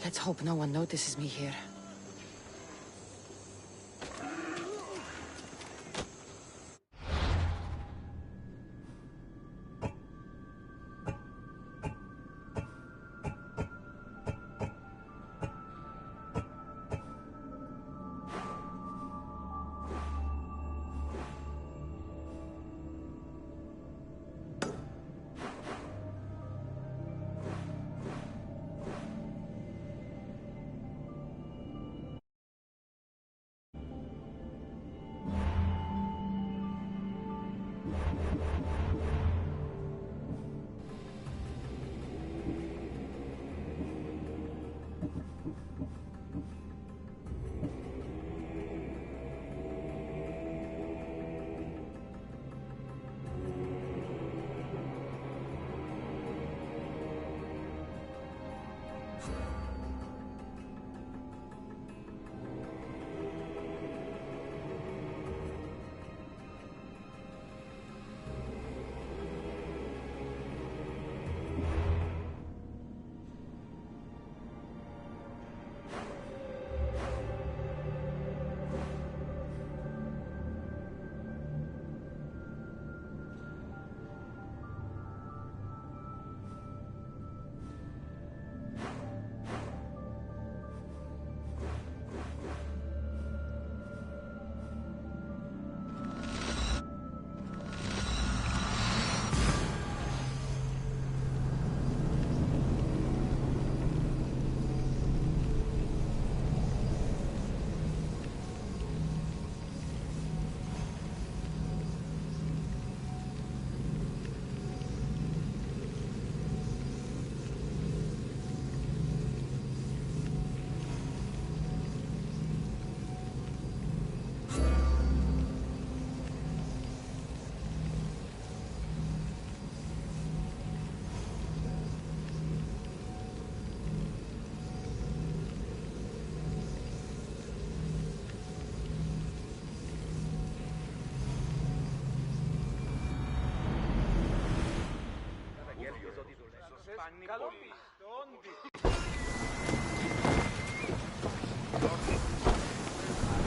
Let's hope no one notices me here.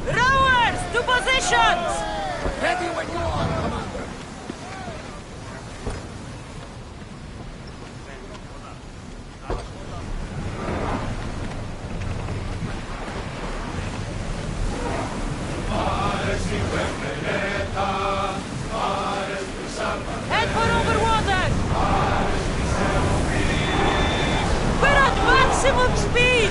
Rowers, to positions! Ready when you are, Commander. Head for over water! We're at maximum speed!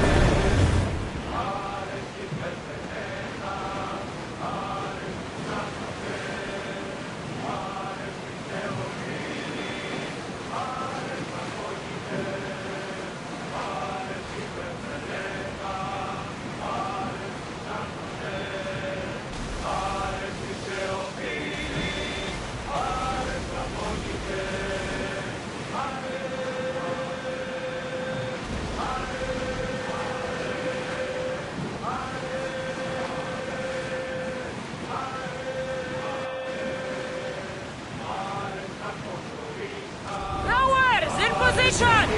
Position!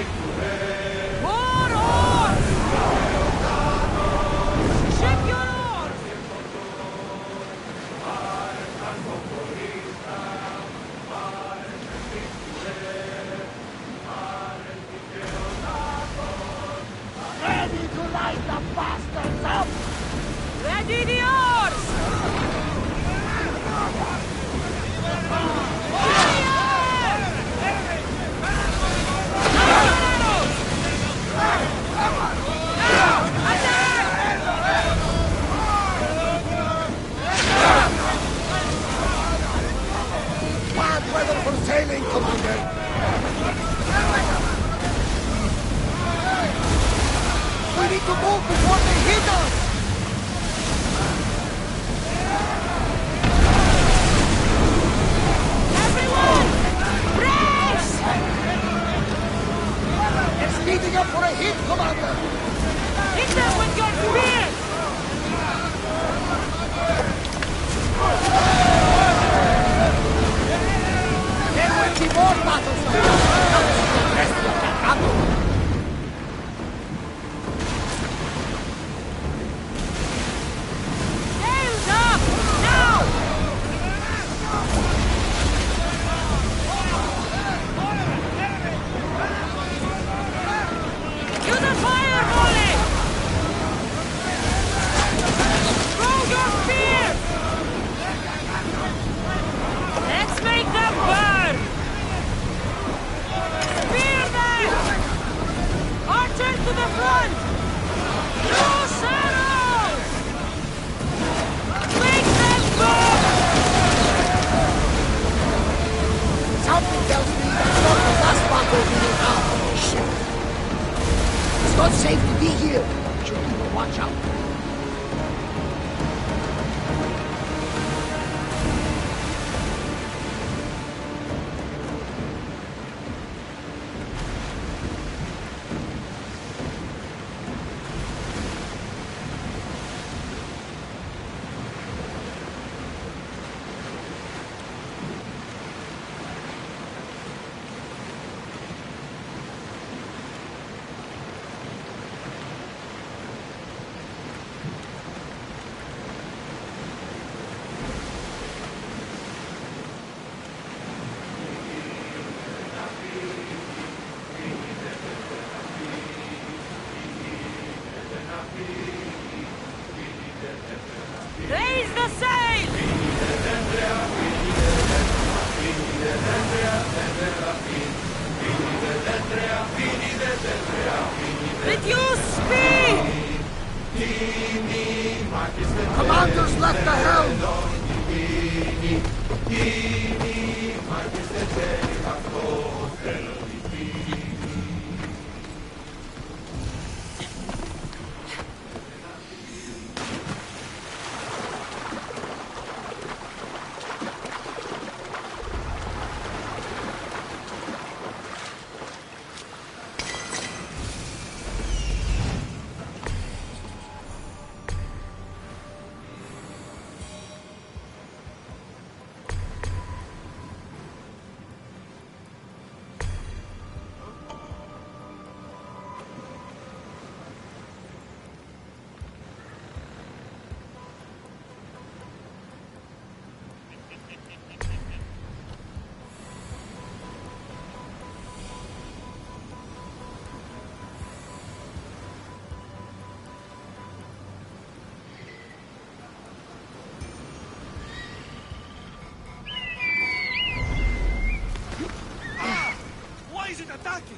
More oars! Ship your oars! Ready to light the bastards up! Ready the oars! Bad weather for sailing, Commander! We need to move before they hit us! Everyone! Brace! They're speeding up for a hit, Commander! Hit them with your spears! There will be more battles now! The rest of that battle! front! Loose arrows! Make them burn! Something tells me that's not the last battle we will have on this ship. It's not safe to be here. Should people watch out? Raise the sail! Reduce speed! Commanders left the helm! Why is it attacking?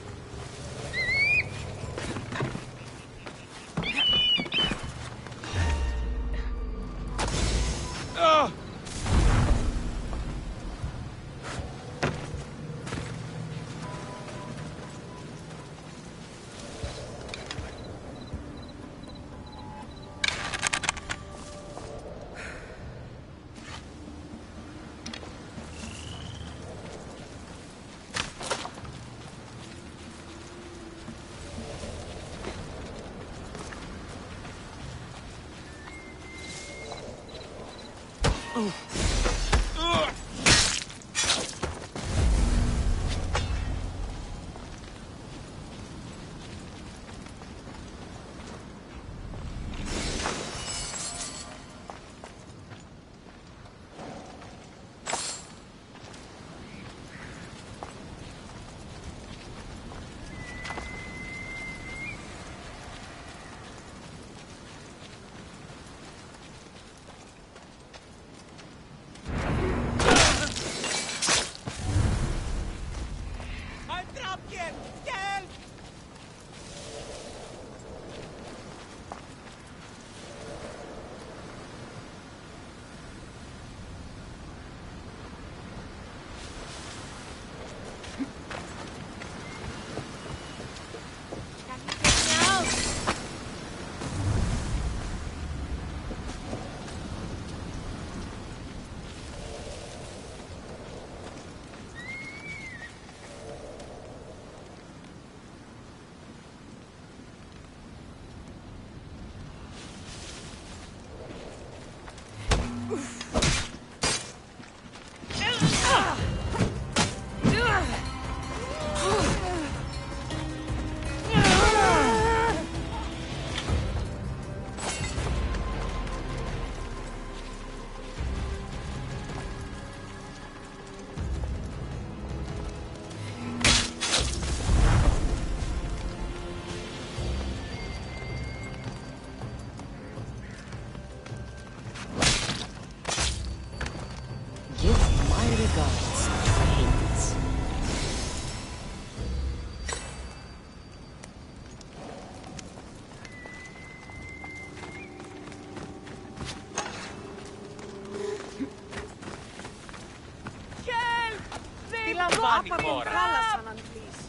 Papa con χώρα. Kallasanan, please.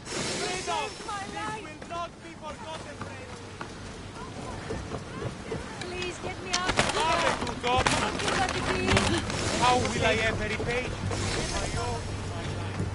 Freedom! This will not be forgotten, Freedom! Please get me out of Πάμε here. τούτο! Don't do that again. How will I ever repay you? My own, my life.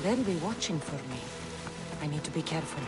They'll be watching for me. I need to be careful.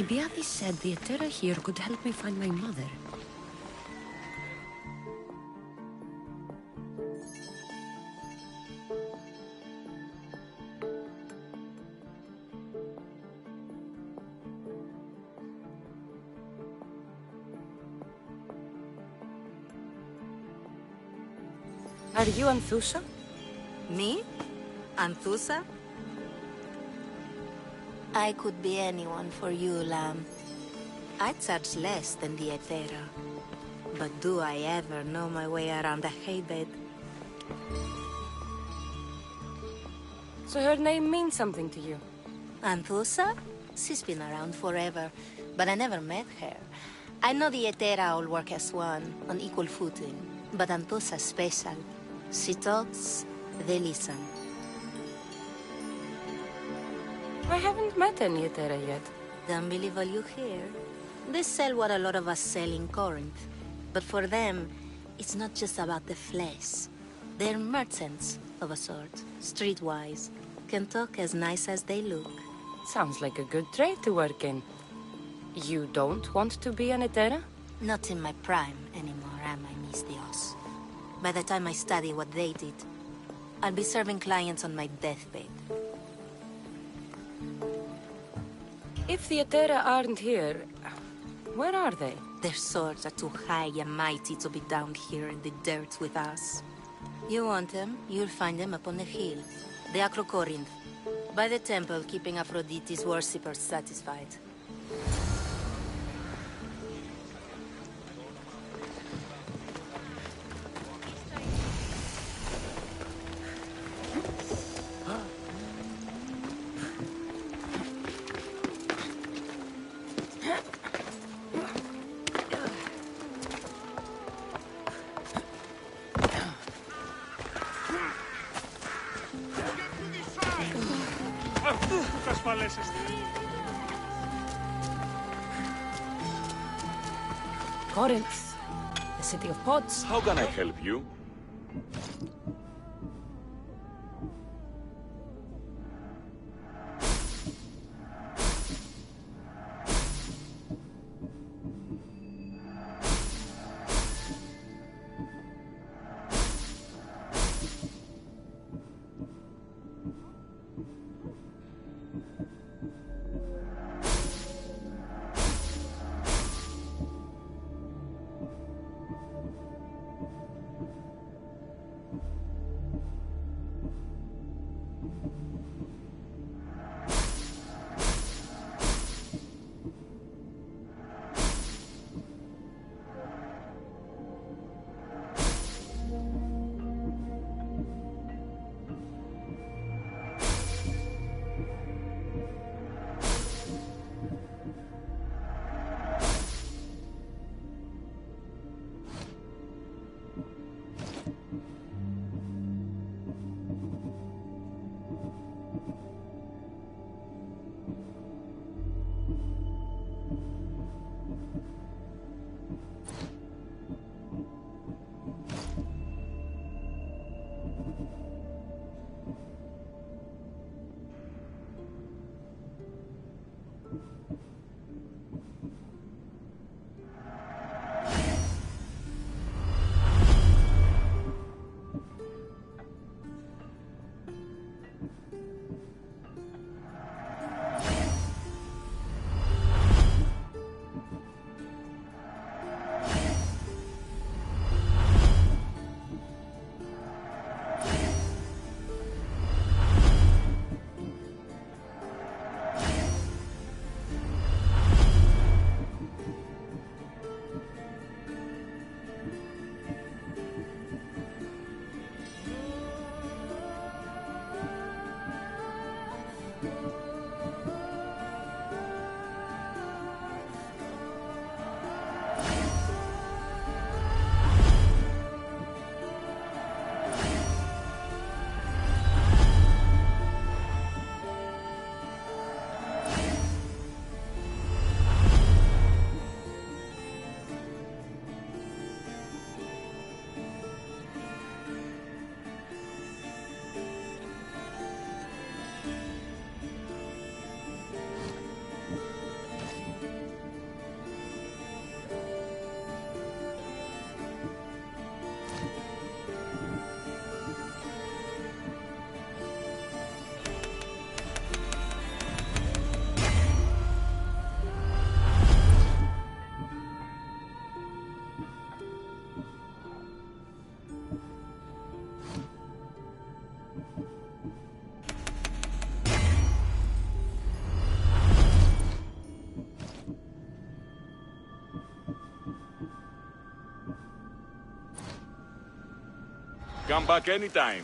Alcibiades said the Etera here could help me find my mother. Are you Anthusa? Me? Anthusa? I could be anyone for you, Lamb. I charge less than the Etera. But do I ever know my way around a haybed? So her name means something to you? Anthusa? She's been around forever, but I never met her. I know the Etera all work as one, on equal footing. But Anthusa's special. She talks, they listen. I haven't met any Etera yet. Don't believe all you hear. They sell what a lot of us sell in Corinth. But for them, it's not just about the flesh. They're merchants, of a sort. Streetwise. Can talk as nice as they look. Sounds like a good trade to work in. You don't want to be an Etera? Not in my prime anymore, am I, Miss Dios? By the time I study what they did, I'll be serving clients on my deathbed. If the Etera aren't here, where are they? Their swords are too high and mighty to be down here in the dirt with us. You want them, you'll find them up on the hill. The Acrocorinth. By the temple, keeping Aphrodite's worshippers satisfied. Corinth, the city of pots. How can I help you? Come back anytime.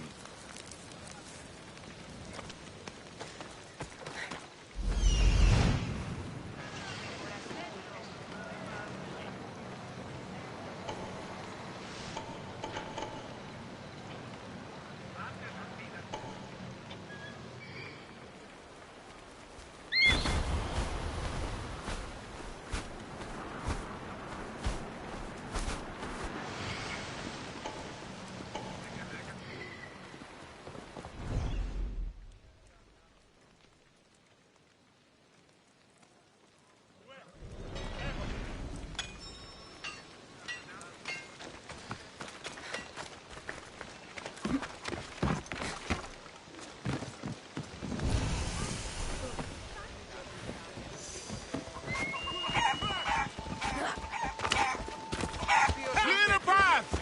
Clear the path!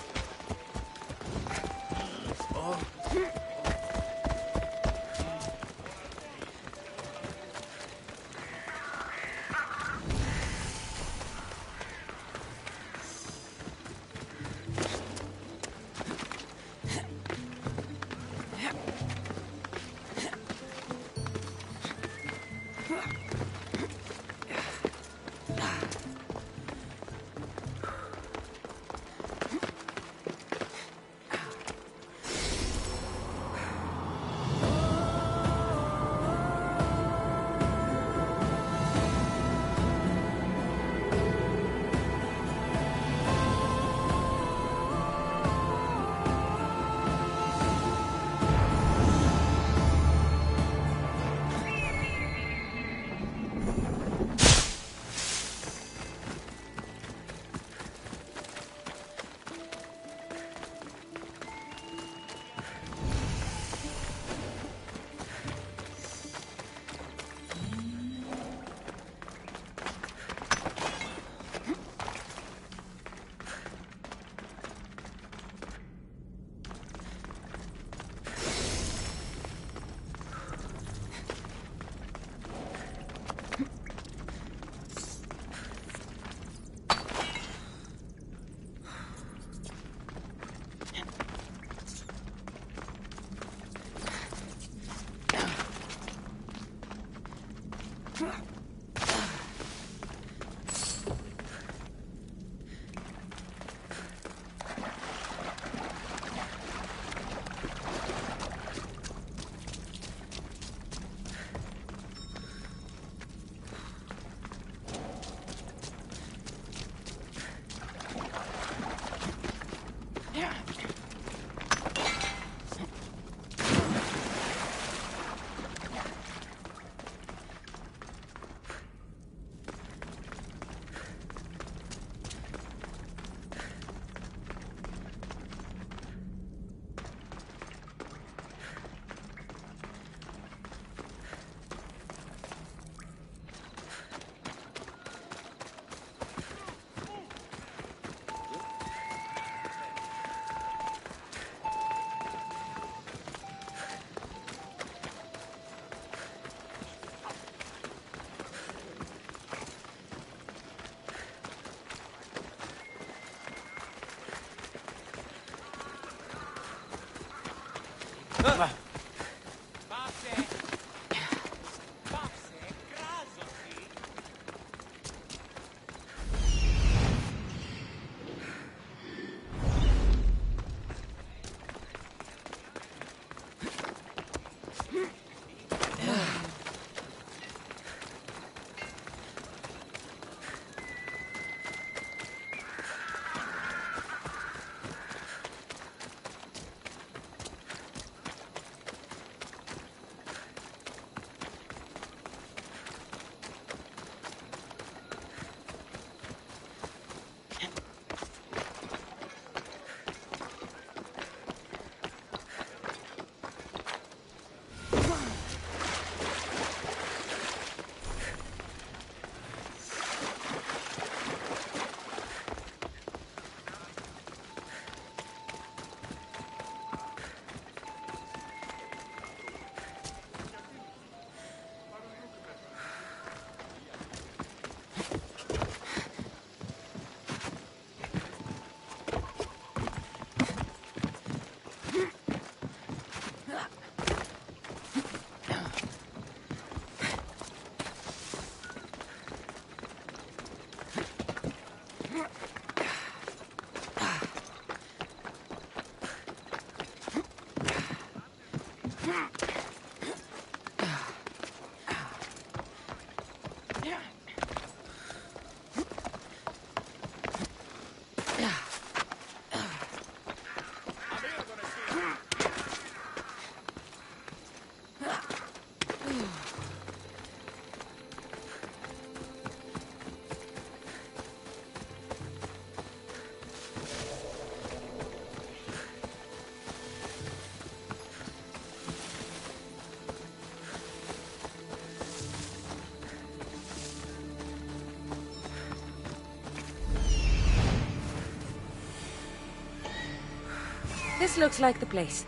This looks like the place.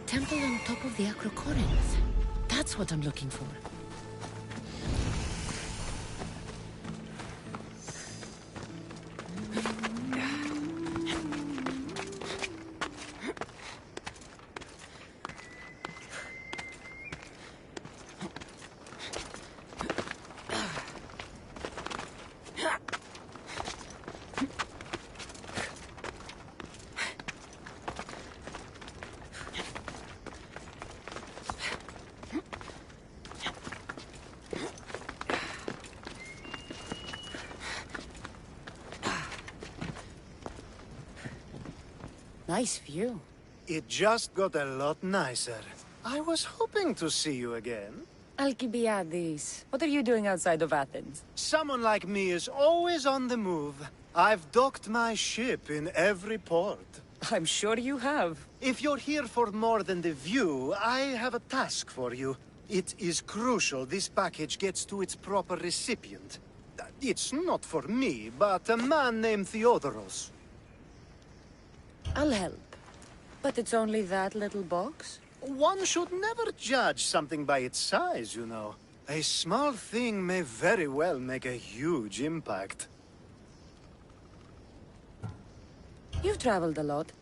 Temple on top of the Acrocorinth. That's what I'm looking for. Nice view. It just got a lot nicer. I was hoping to see you again. Alcibiades, what are you doing outside of Athens? Someone like me is always on the move. I've docked my ship in every port. I'm sure you have. If you're here for more than the view, I have a task for you. It is crucial this package gets to its proper recipient. It's not for me, but a man named Theodoros. I'll help. But it's only that little box? One should never judge something by its size, you know. A small thing may very well make a huge impact. You've traveled a lot.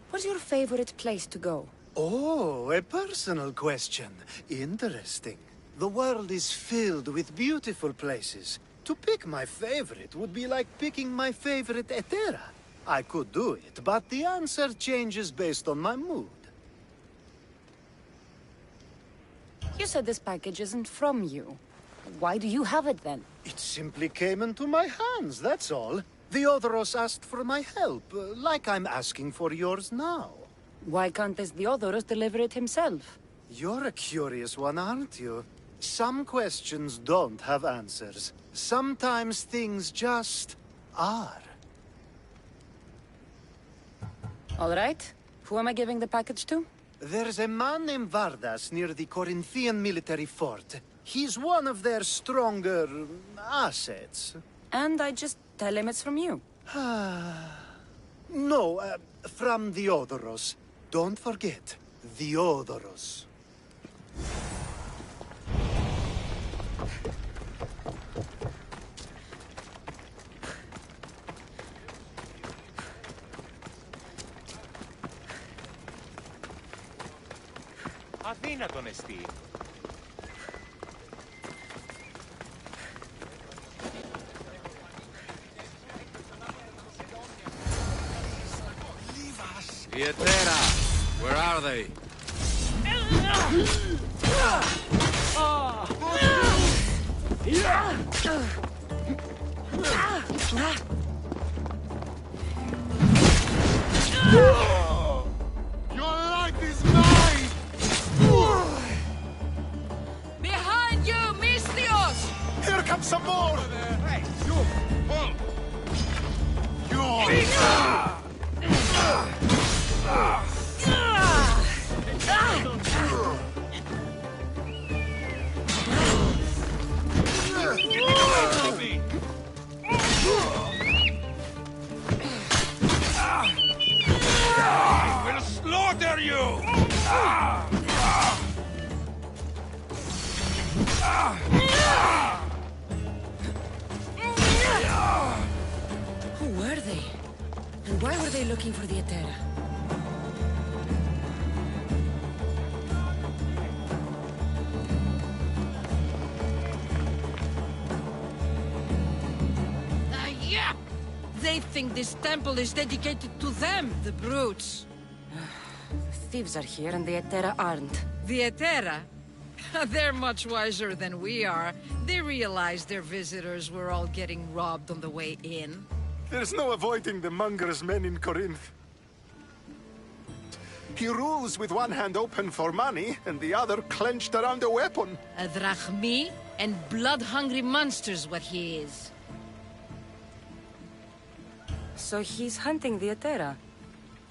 What's your favorite place to go? Oh, a personal question. Interesting. The world is filled with beautiful places. To pick my favorite would be like picking my favorite Etera. I could do it, but the answer changes based on my mood. You said this package isn't from you. Why do you have it then? It simply came into my hands, that's all. Theodoros asked for my help, like I'm asking for yours now. Why can't this Theodoros deliver it himself? You're a curious one, aren't you? Some questions don't have answers. Sometimes things just are. All right. Who am I giving the package to? There's a man named Vardas near the Corinthian military fort. He's one of their stronger assets. And I just tell him it's from you. No, from Theodoros. Don't forget, Theodoros. Αδύνατον εστί. The Etera! Where are they? Your life is mine! Behind you, Misthios! Here comes some more! Hey, you! Hold! I will slaughter you! Who were they? And why were they looking for the Etera? Yeah! They think this temple is dedicated to them, the brutes. The thieves are here and the Etera aren't. The Etera? They're much wiser than we are. They realized their visitors were all getting robbed on the way in. There's no avoiding the monger's men in Corinth. He rules with one hand open for money, and the other clenched around a weapon. A drachmi and blood-hungry monster's what he is. So he's hunting the Etera.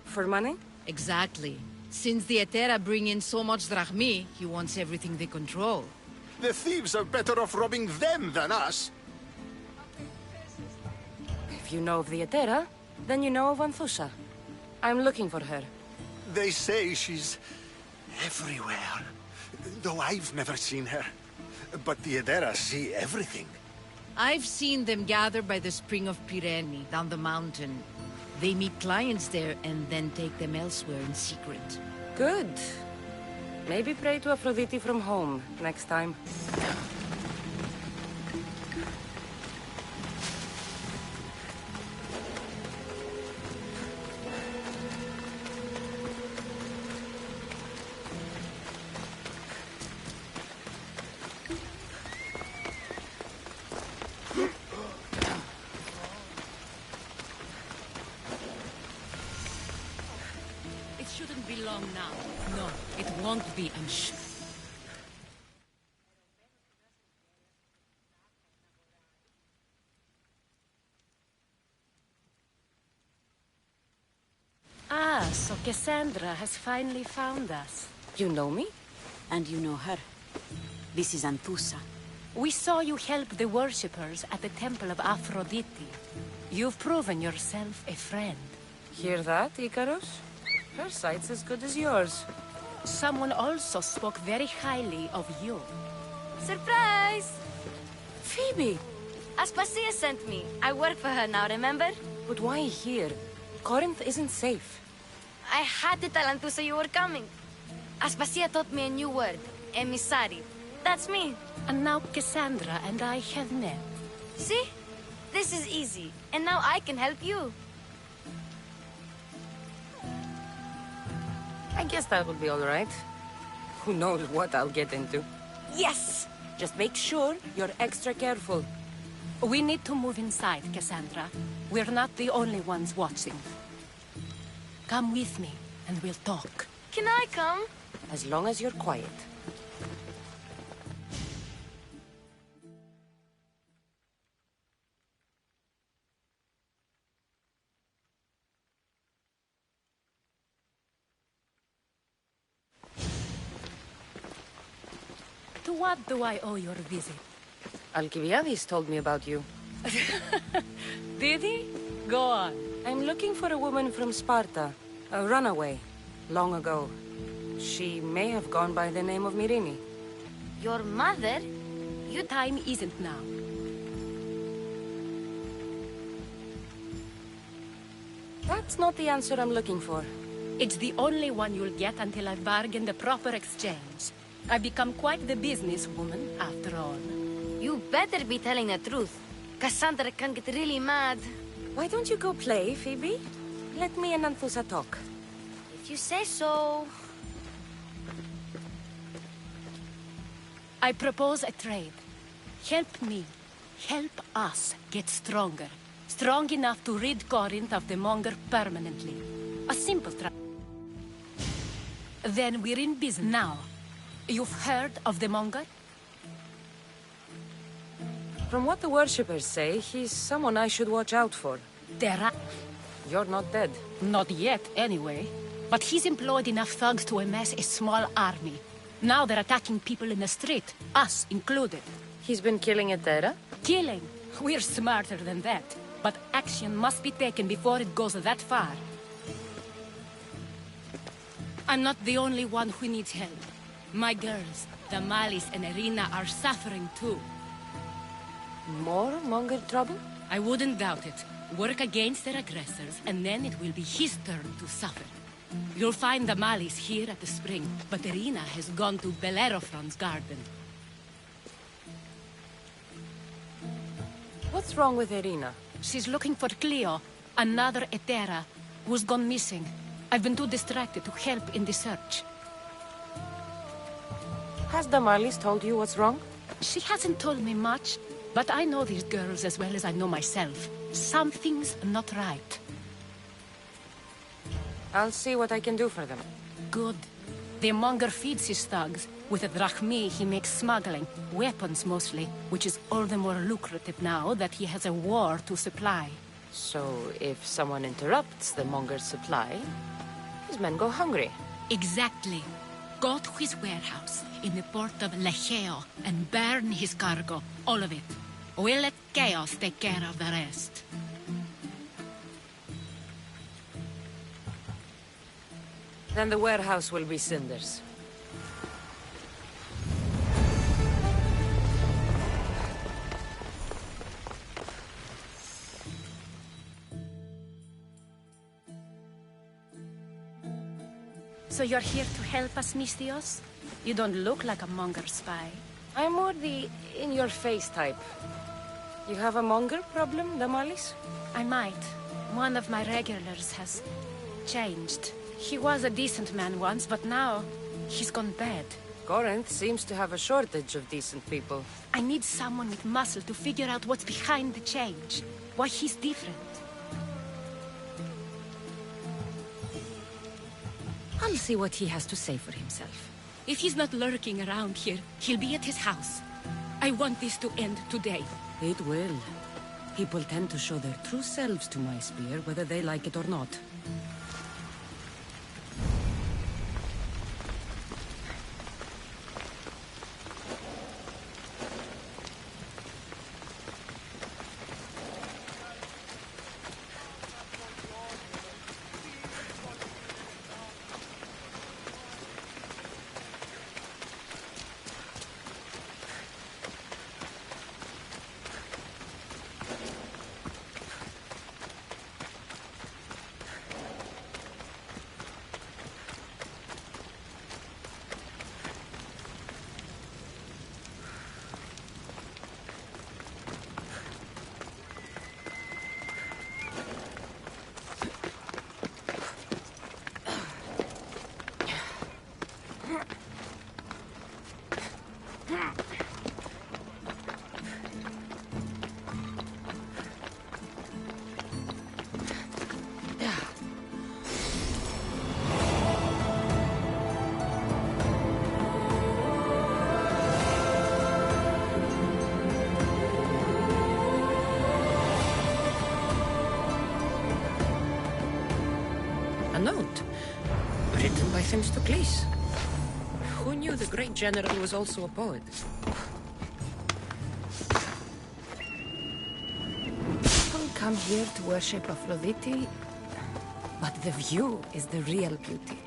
For money? Exactly. Since the Etera bring in so much drachmi, he wants everything they control. The thieves are better off robbing them than us. If you know of the Etera, then you know of Anthusha. I'm looking for her. They say she's everywhere, though I've never seen her. But the Edera see everything. I've seen them gather by the spring of Pirene, down the mountain. They meet clients there and then take them elsewhere in secret. Good. Maybe pray to Aphrodite from home next time. It shouldn't be long now. No, it won't be, I'm sure. Ah, so Cassandra has finally found us. You know me? And you know her. This is Anthusa. We saw you help the worshippers at the Temple of Aphrodite. You've proven yourself a friend. Hear that, Icarus? Her sight's as good as yours. Someone also spoke very highly of you. Surprise! Phoebe! Aspasia sent me. I work for her now, remember? But why here? Corinth isn't safe. I had to tell Antusa you were coming. Aspasia taught me a new word. Emissary. That's me. And now Cassandra and I have met. See? This is easy. And now I can help you. I guess that would be all right. Who knows what I'll get into. Yes! Just make sure you're extra careful. We need to move inside, Cassandra. We're not the only ones watching. Come with me, and we'll talk. Can I come? As long as you're quiet. To what do I owe your visit? Alcibiades told me about you. Did he? Go on. I'm looking for a woman from Sparta. A runaway. Long ago. She may have gone by the name of Myrine. Your mother? Your time isn't now. That's not the answer I'm looking for. It's the only one you'll get until I've bargained the proper exchange. I've become quite the businesswoman, after all. You better be telling the truth. Cassandra can get really mad. Why don't you go play, Phoebe? Let me and Anthusa talk. If you say so. I propose a trade. Help me. Help us get stronger. Strong enough to rid Corinth of the Monger permanently. A simple trade. Then we're in business now. You've heard of the Monger? From what the worshippers say, he's someone I should watch out for. You're not dead. Not yet, anyway. But he's employed enough thugs to amass a small army. Now they're attacking people in the street, us included. He's been killing Etera? Killing? We're smarter than that. But action must be taken before it goes that far. I'm not the only one who needs help. My girls, Damalis and Irina, are suffering too. More Monger trouble? I wouldn't doubt it. Work against their aggressors, and then it will be his turn to suffer. You'll find Damalis here at the spring, but Irina has gone to Bellerophon's garden. What's wrong with Irina? She's looking for Cleo, another Etera, who's gone missing. I've been too distracted to help in the search. Has Damalis told you what's wrong? She hasn't told me much, but I know these girls as well as I know myself. Something's not right. I'll see what I can do for them. Good. The monger feeds his thugs. With a drachmi, he makes smuggling. Weapons, mostly. Which is all the more lucrative now that he has a war to supply. So, if someone interrupts the monger's supply, his men go hungry. Exactly. Go to his warehouse in the port of Lecheo and burn his cargo. All of it. We'll let chaos take care of the rest. Then the warehouse will be cinders. So you're here to help us, Mistios? You don't look like a monger spy. I'm more the in-your-face type. You have a monger problem, Damalis? I might. One of my regulars has changed. He was a decent man once, but now he's gone bad. Corinth seems to have a shortage of decent people. I need someone with muscle to figure out what's behind the change. Why he's different. I'll see what he has to say for himself. If he's not lurking around here, he'll be at his house. I want this to end today. It will. People tend to show their true selves to my spear, whether they like it or not. A note, written by Themistocles. Who knew the great general was also a poet? People come here to worship Aphrodite, but the view is the real beauty.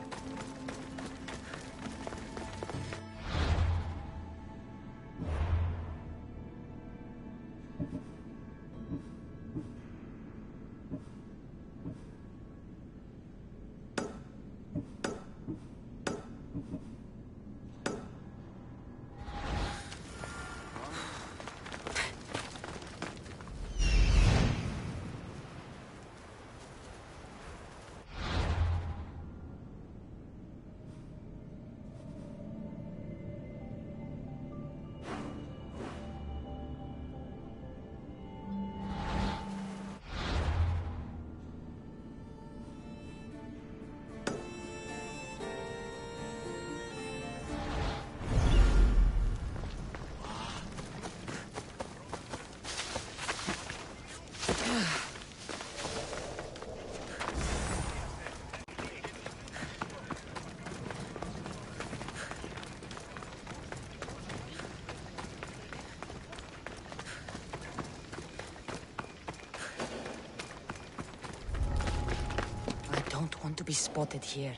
I don't want to be spotted here.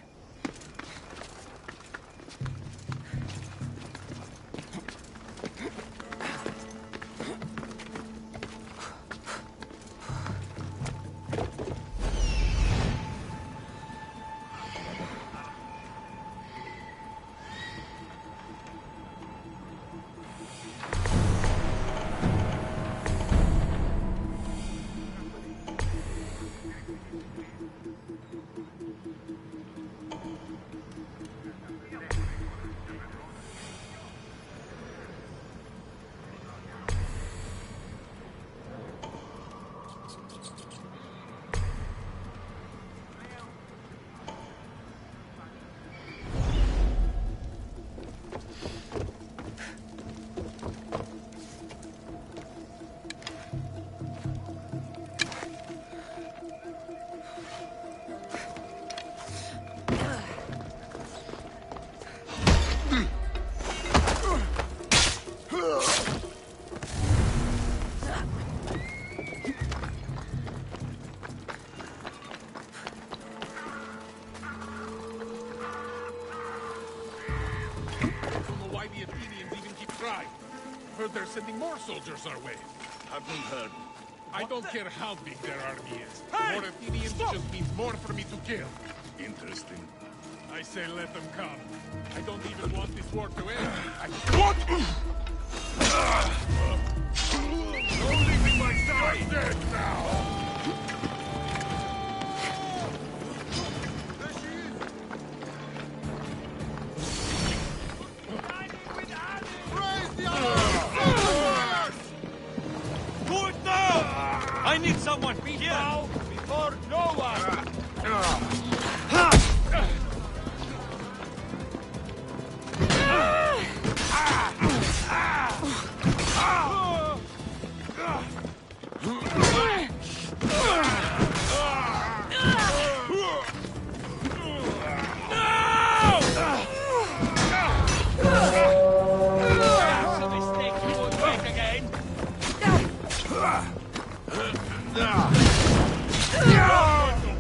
Heard they're sending more soldiers our way. Haven't heard. I don't care how big their army is. More Athenians just means more for me to kill. Interesting. I say let them come. I don't even want this war to end. What? Don't leave me my side! You're dead now! I need someone here now before no one. That's a mistake you won't make again.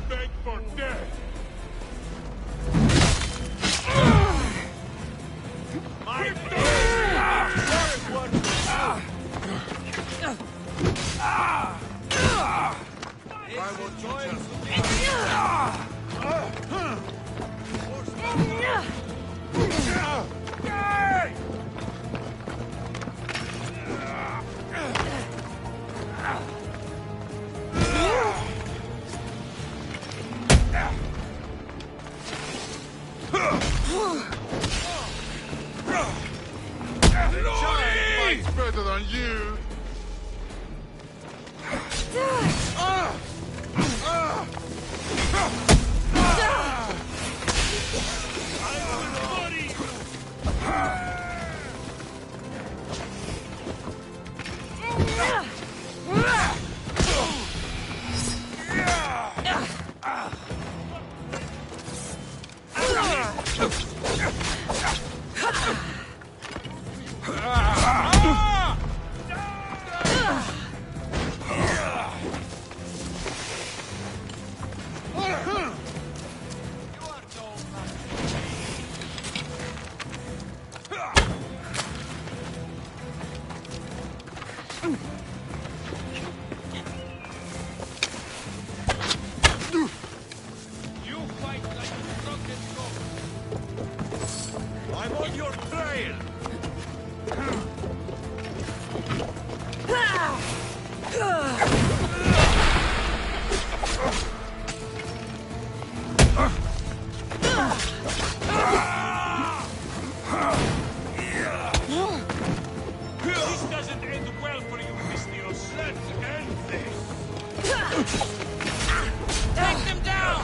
Beg for death! Why won't you just... Fights better than you! You fight like a drunken goat. I'm on your trail. This doesn't end well for you, Mystios. Let's end this. Take them down!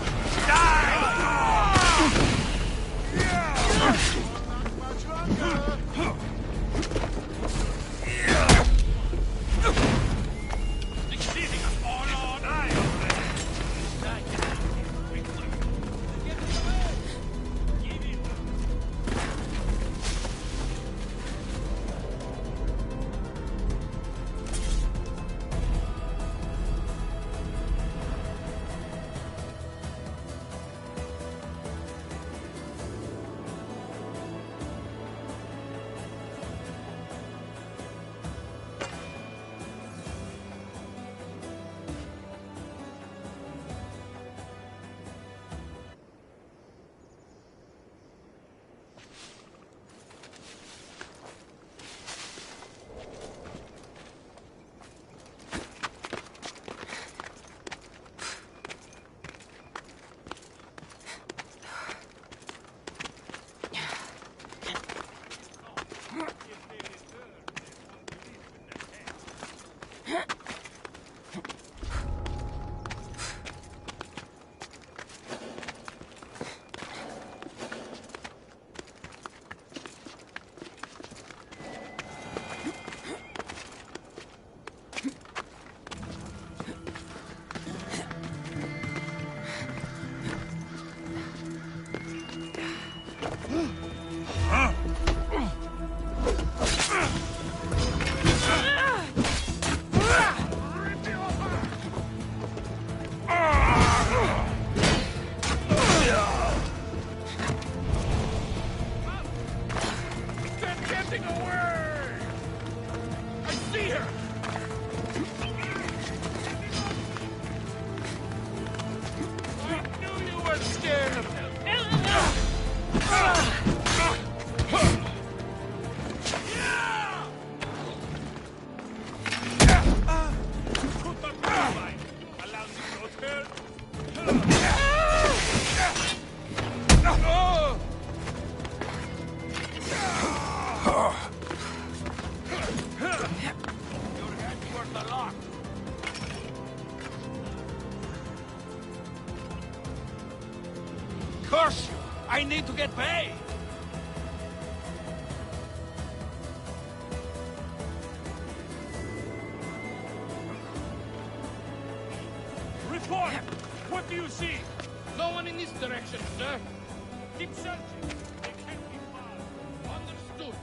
Exceeding us all on eye Getting away! I need to get paid! Report! What do you see? No one in this direction, sir. Keep searching. They can't be far. Understood.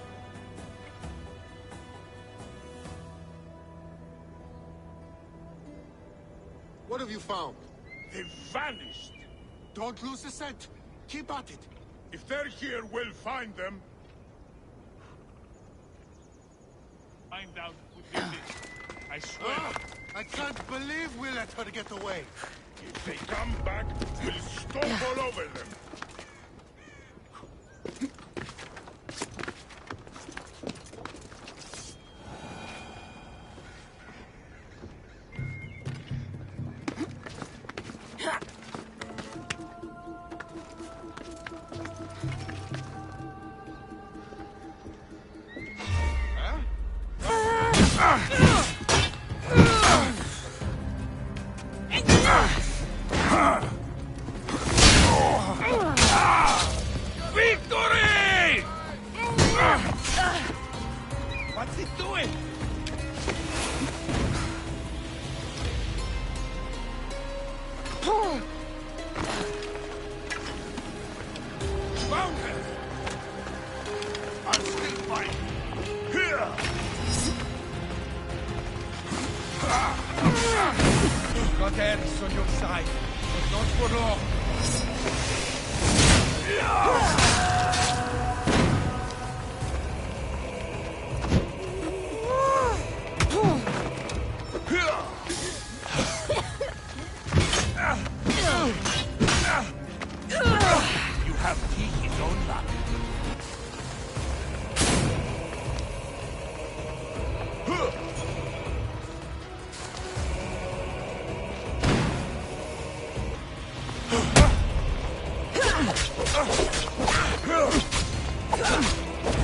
What have you found? They vanished. Don't lose the scent. Keep at it. If they're here, we'll find them. Find out who did this. I swear. I can't believe we let her get away. If they come back, we'll stomp all over them. Victory! What's he doing? Found her! I'll still fight. Here! Goder is on your side, but not for long. You have Tiki's own luck.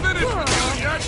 Finish with you yet?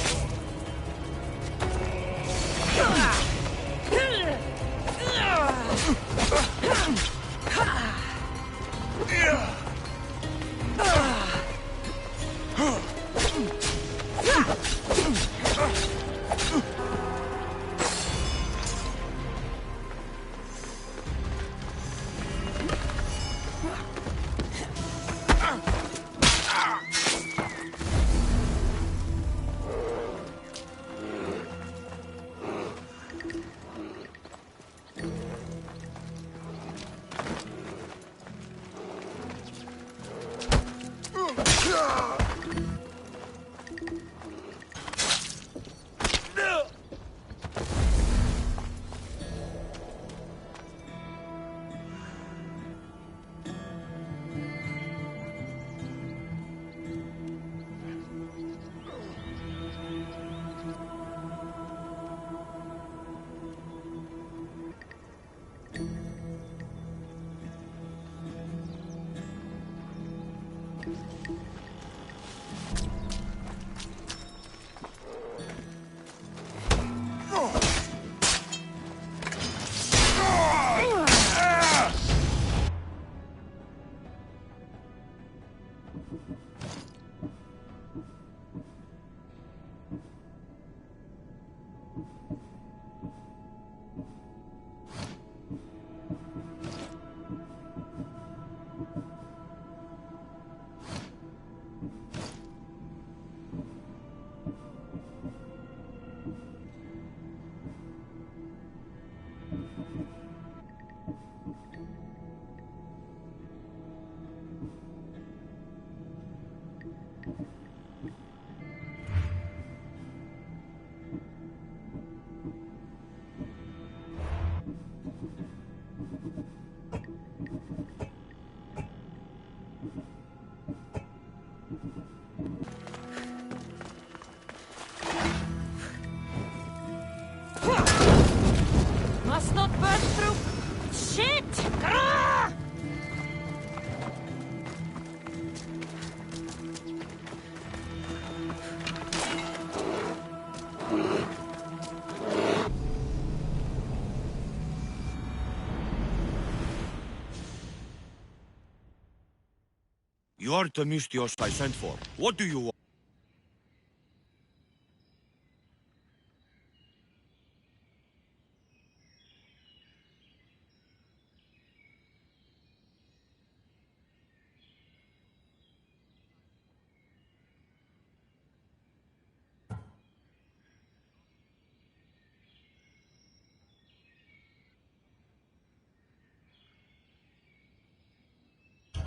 You're Themistios I sent for. What do you want?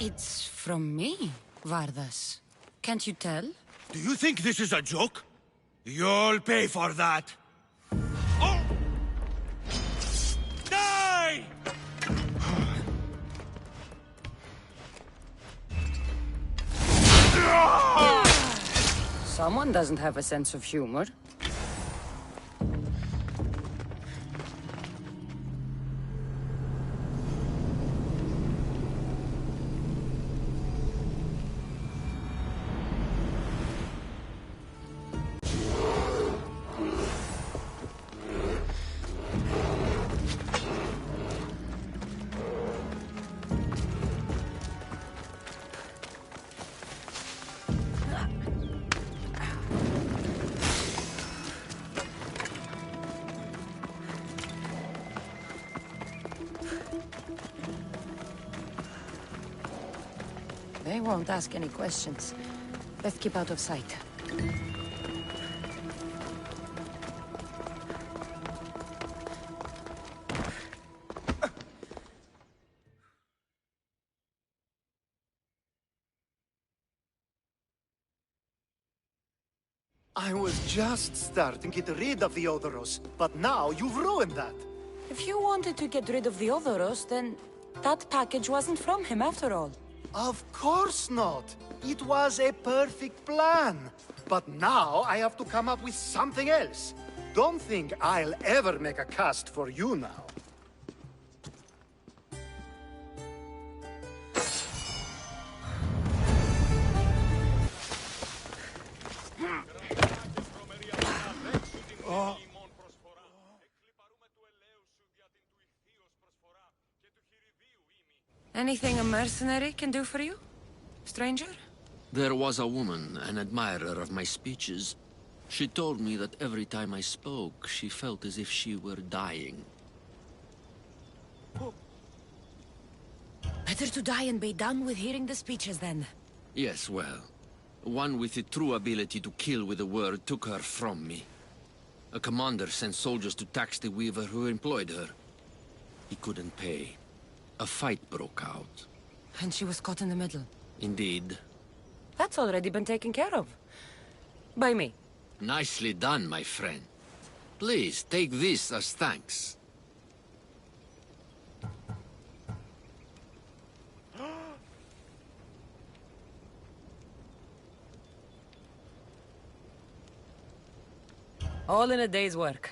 It's from me, Vardas. Can't you tell? Do you think this is a joke? You'll pay for that. Oh! Die! Someone doesn't have a sense of humor. They won't ask any questions. Let's keep out of sight. I was just starting to get rid of the Odoros, but now you've ruined that. If you wanted to get rid of the Odoros, then that package wasn't from him after all. Of course not. It was a perfect plan. But now I have to come up with something else. Don't think I'll ever make a cast for you now. Anything a mercenary can do for you? Stranger? There was a woman, an admirer of my speeches. She told me that every time I spoke, she felt as if she were dying. Better to die and be done with hearing the speeches, then. Yes, well, one with the true ability to kill with a word took her from me. A commander sent soldiers to tax the weaver who employed her. He couldn't pay. A fight broke out. And she was caught in the middle. Indeed. That's already been taken care of. By me. Nicely done, my friend. Please, take this as thanks. All in a day's work.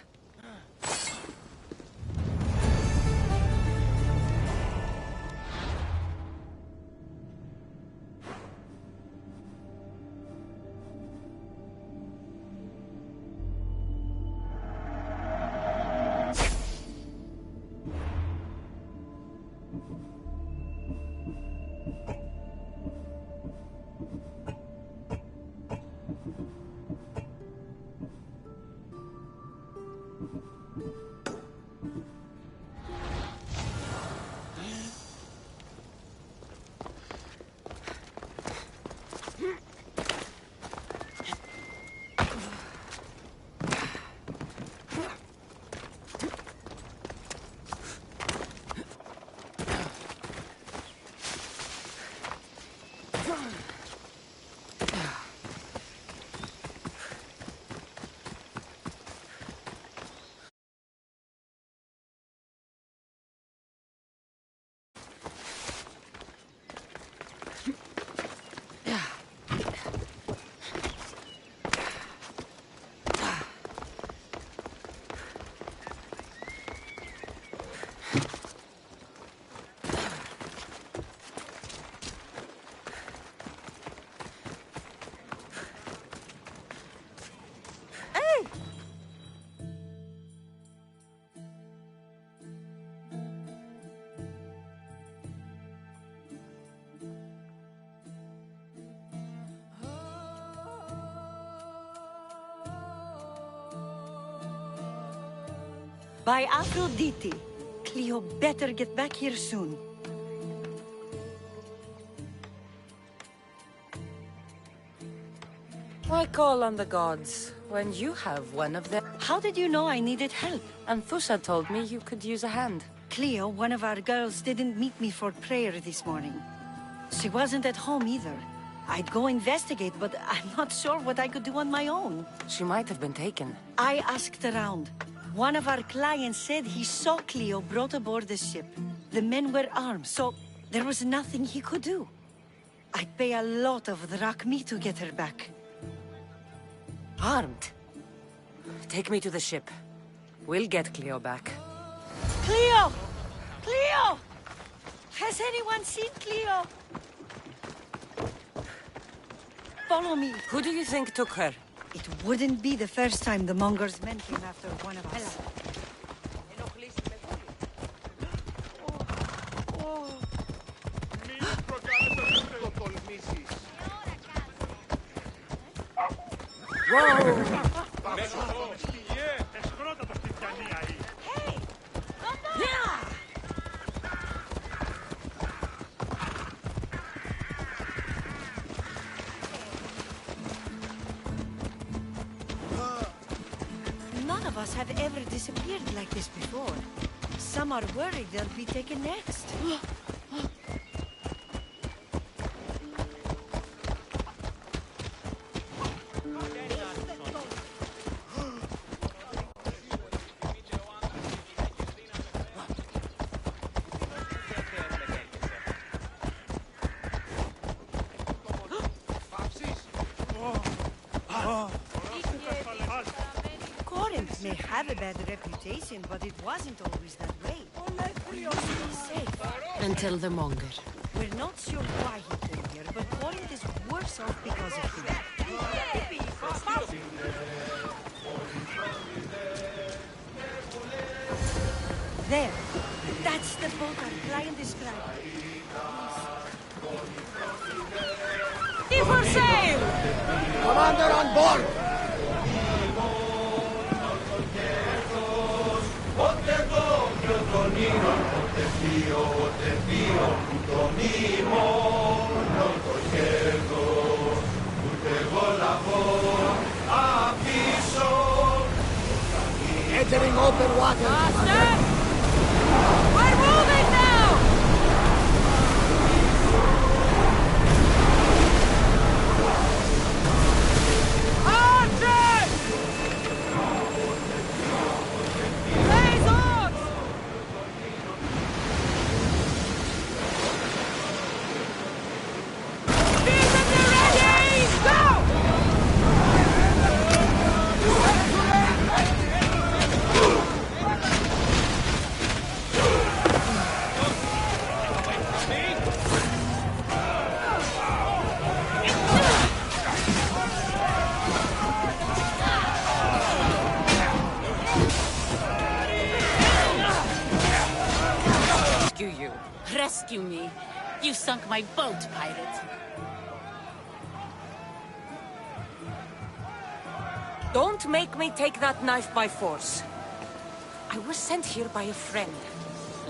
By Aphrodite. Cleo better get back here soon. Why call on the gods when you have one of them? How did you know I needed help? Anthusa told me you could use a hand. Cleo, one of our girls, didn't meet me for prayer this morning. She wasn't at home either. I'd go investigate, but I'm not sure what I could do on my own. She might have been taken. I asked around. One of our clients said he saw Cleo brought aboard the ship. The men were armed, so there was nothing he could do. I'd pay a lot of drachmi to get her back. Armed? Take me to the ship. We'll get Cleo back. Cleo! Cleo! Has anyone seen Cleo? Follow me. Who do you think took her? It wouldn't be the first time the Monger's men came after one of us. Whoa! None of us have ever disappeared like this before. Some are worried they'll be taken next. Corinth may have a bad reputation, but it wasn't always that way. We must be safe. Until the Monger. We're not sure why he came here, but Corinth is worse off because of him. There. That's the boat our client described. Be for sail! Commander on board! Entering open water, Commander. We're moving now! Archers! Raise oars! Spears at the ready! Go! Rescue me. You sunk my boat, pirate. Don't make me take that knife by force. I was sent here by a friend.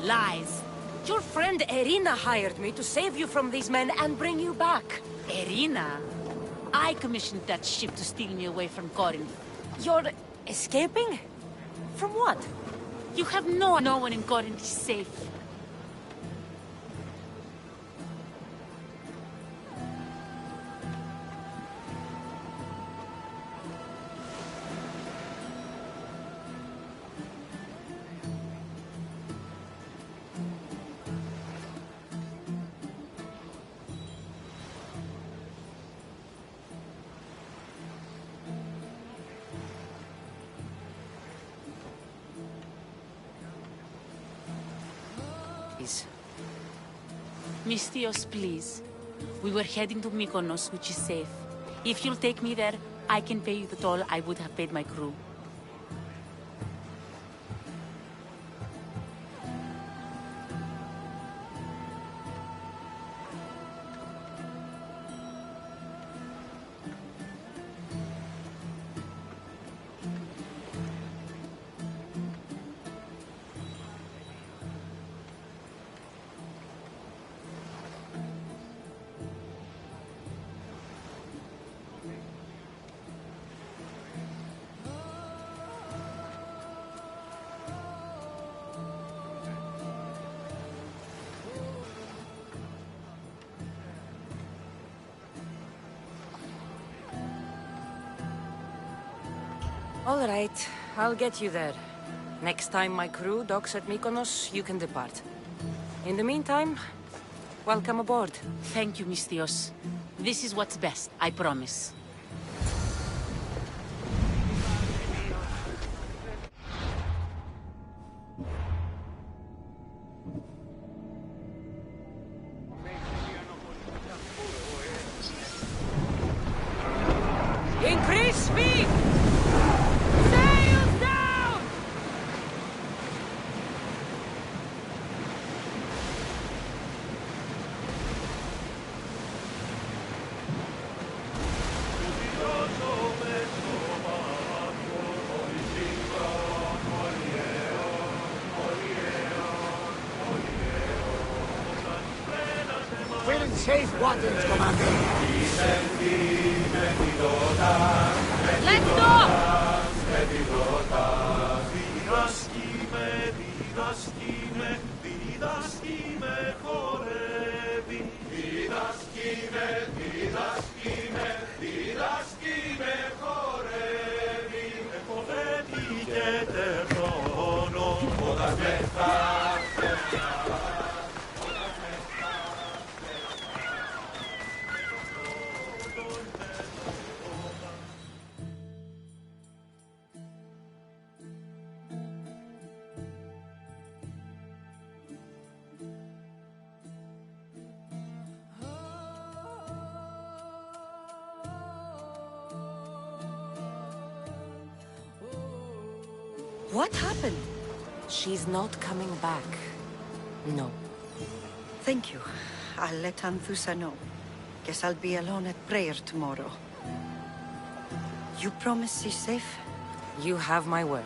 Lies. Your friend Irina hired me to save you from these men and bring you back. Irina? I commissioned that ship to steal me away from Corinth. You're escaping? From what? You have no one in Corinth is safe. Mystios, please. We were heading to Mykonos, which is safe. If you'll take me there, I can pay you the toll I would have paid my crew. All right, I'll get you there. Next time my crew docks at Mykonos, you can depart. In the meantime, welcome aboard. Thank you, Misthios. This is what's best, I promise. Increase speed! Sails down! We're in safe waters, Commander. Let's go! What happened? She's not coming back. No. Thank you. I'll let Anthusa know. Guess I'll be alone at prayer tomorrow. You promise she's safe? You have my word.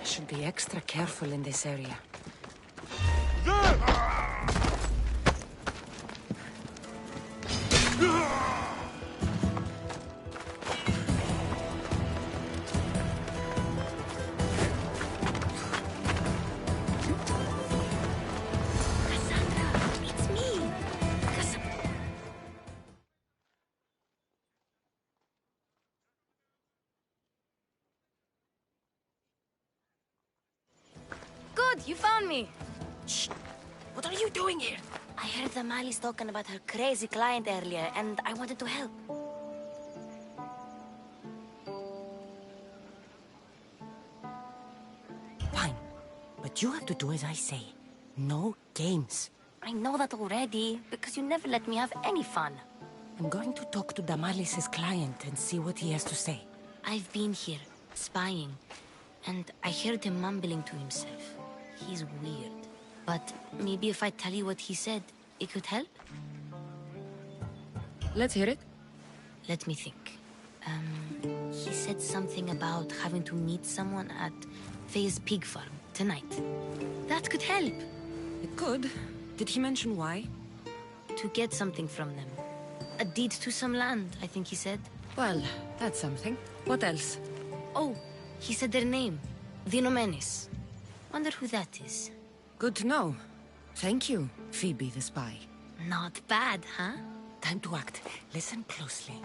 Should be extra careful in this area. It's me! Good, you found me! Shh! What are you doing here? I heard the Mali's talking about her crazy client earlier, and I wanted to help. Fine. But you have to do as I say. No games. I know that already, because you never let me have any fun. I'm going to talk to Damalis' client and see what he has to say. I've been here, spying, and I heard him mumbling to himself. He's weird. But maybe if I tell you what he said, it could help? Let's hear it. Let me think. He said something about having to meet someone at Faye's pig farm tonight. That could help. It could. Did he mention why? To get something from them. A deed to some land, I think he said. Well, that's something. What else? Oh, he said their name. The Nomenis. Wonder who that is. Good to know. Thank you, Phoebe the spy. Not bad, huh? Time to act. Listen closely.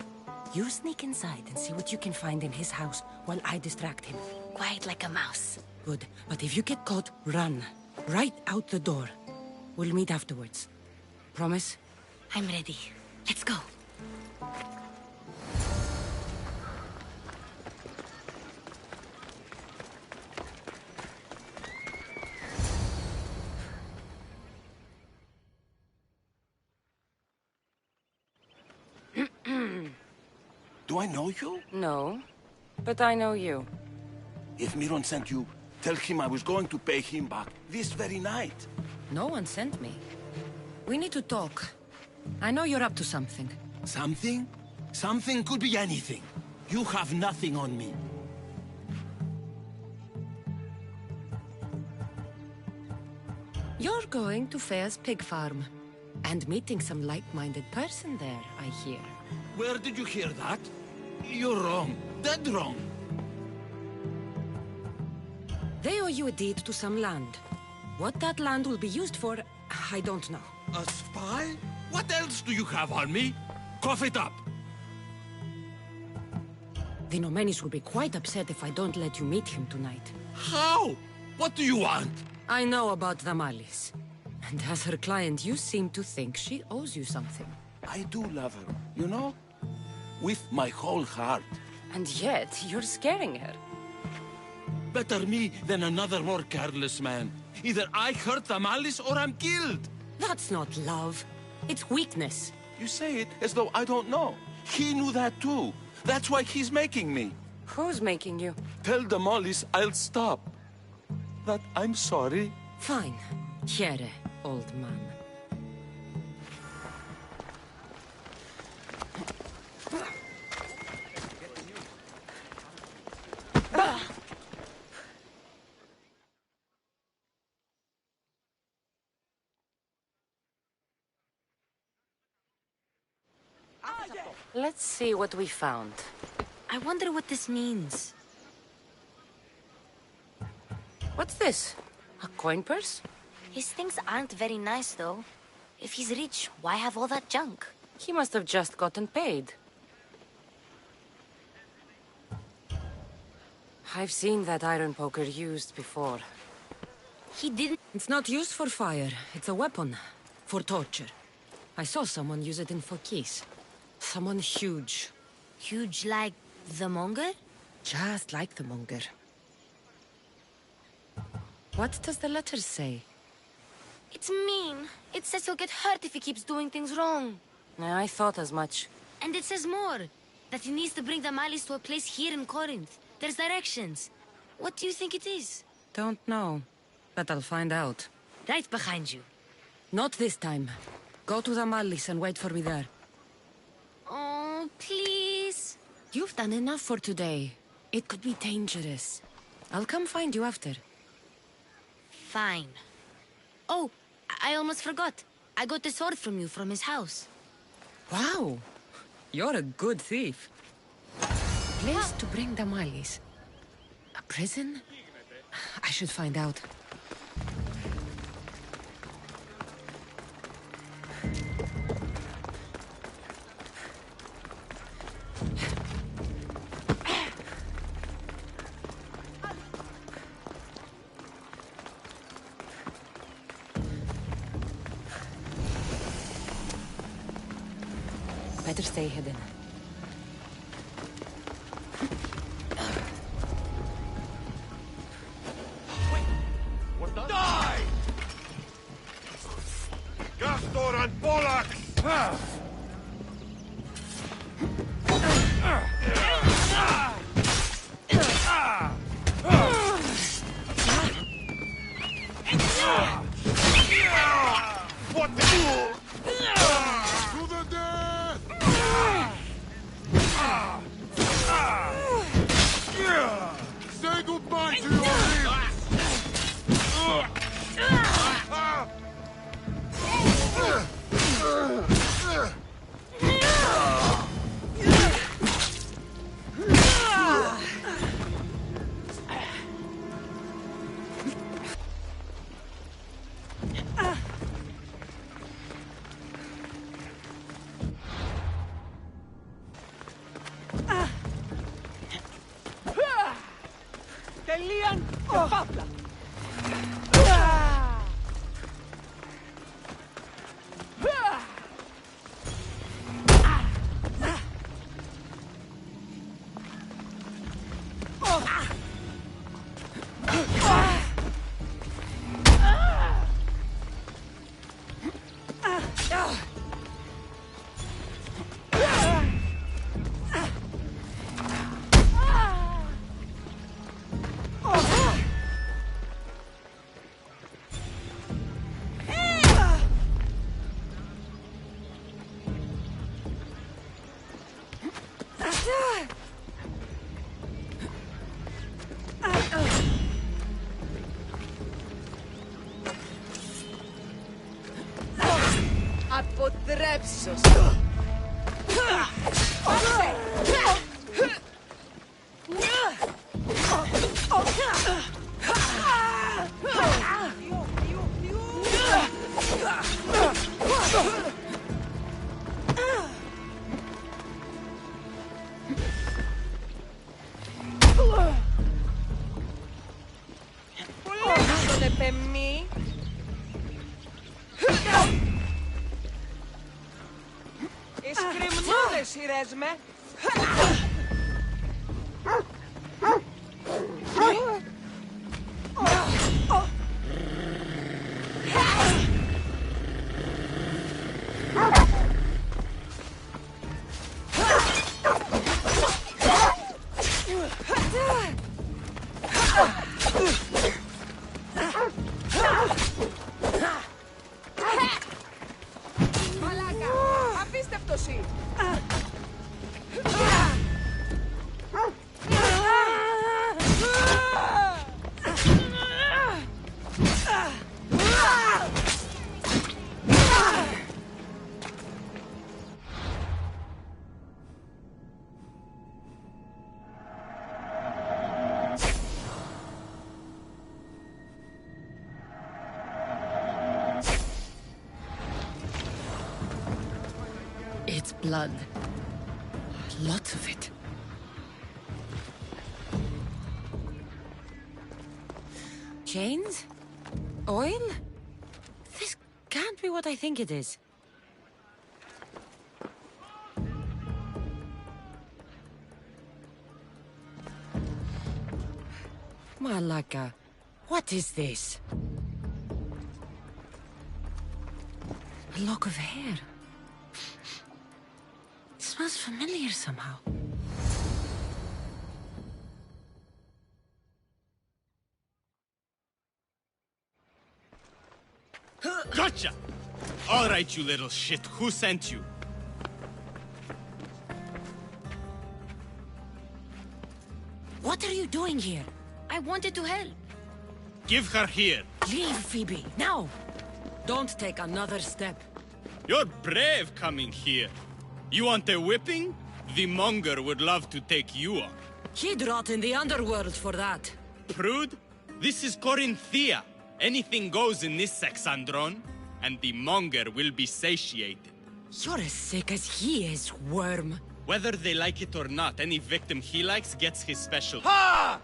You sneak inside and see what you can find in his house while I distract him. Quiet like a mouse. Good. But if you get caught, run. Right out the door. We'll meet afterwards. Promise? I'm ready. Let's go. Do I know you? No, but I know you. If Miron sent you, tell him I was going to pay him back this very night. No one sent me. We need to talk. I know you're up to something, Something? Something could be anything. You have nothing on me. You're going to Fair's pig farm. And meeting some like-minded person there, I hear. Where did you hear that? You're wrong. Dead wrong. They owe you a deed to some land. What that land will be used for, I don't know. A spy? What else do you have on me? Cough it up. The Nomenis will be quite upset if I don't let you meet him tonight. How? What do you want? I know about the Malis. And as her client, you seem to think she owes you something. I do love her, you know? With my whole heart. And yet, you're scaring her. Better me than another more careless man. Either I hurt the Malis or I'm killed. That's not love. It's weakness. You say it as though I don't know. He knew that too. That's why he's making me. Who's making you? Tell the Malis I'll stop. That I'm sorry. Fine. Here, old man. Let's see what we found. I wonder what this means. What's this? A coin purse? His things aren't very nice, though. If he's rich, why have all that junk? He must have just gotten paid. I've seen that iron poker used before. He didn't... It's not used for fire. It's a weapon. For torture. I saw someone use it in Fokis. Someone huge. Huge like the Monger? Just like the Monger. What does the letter say? It's mean. It says he'll get hurt if he keeps doing things wrong. I thought as much. And it says more. That he needs to bring the Malis to a place here in Corinth. There's directions. What do you think it is? Don't know. But I'll find out. Right behind you. Not this time. Go to the Malis and wait for me there. Oh, please. You've done enough for today. It could be dangerous. I'll come find you after. Fine. Oh, I almost forgot. I got the sword from you from his house. Wow. You're a good thief. Place to bring the Malis. A prison? I should find out. Better stay hidden. Die! Castor and Pollux! What the... To the death! Say goodbye to your limbs! Τελείαν και παύλα. Αποτρέψω. Πουλέψονε πεμί. Εσκριμνούδες σειρές με. Μαλάκα, απίστευτος είναι. It's blood. Lots of it. Chains? Oil? This can't be what I think it is. Malaka, what is this? A lock of hair. It smells familiar somehow. Gotcha! All right, you little shit. Who sent you? What are you doing here? I wanted to help. Give her here. Leave, Phoebe, now! Don't take another step. You're brave coming here. You want a whipping? The monger would love to take you on. He'd rot in the underworld for that. Prude, this is Corinthia. Anything goes in this Sexandron, and the monger will be satiated. You're as sick as he is, worm. Whether they like it or not, any victim he likes gets his special. Ha!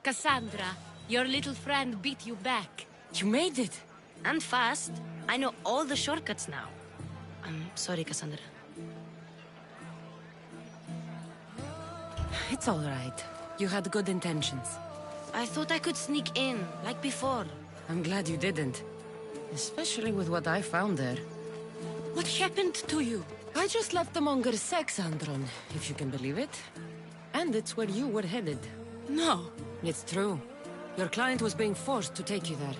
Cassandra, your little friend beat you back. You made it. And fast. I know all the shortcuts now. I'm sorry, Cassandra. It's all right. You had good intentions. I thought I could sneak in, like before. I'm glad you didn't. Especially with what I found there. What happened to you? I just left the monger's Sexandron, if you can believe it. And it's where you were headed. No. It's true. Your client was being forced to take you there.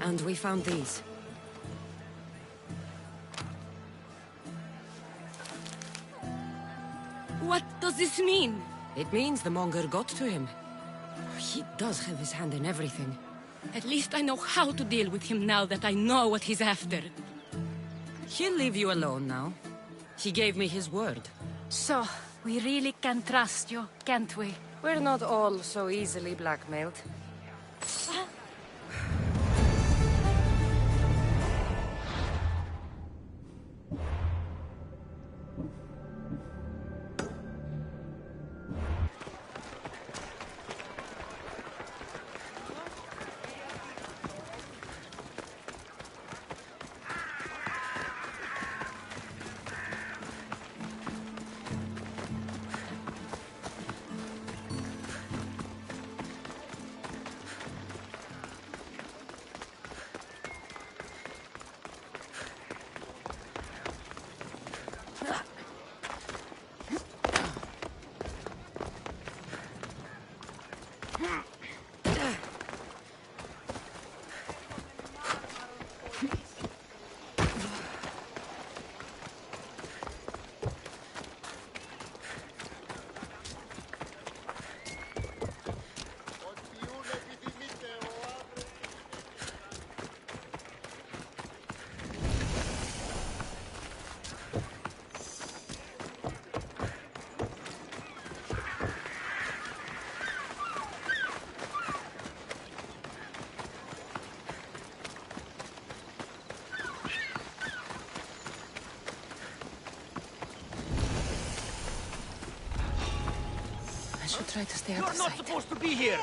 And we found these. What does this mean? It means the monger got to him. He does have his hand in everything. At least I know how to deal with him now that I know what he's after. He'll leave you alone now. He gave me his word. So, we really can trust you, can't we? We're not all so easily blackmailed. I should try to stay out of sight. You're not supposed to be here!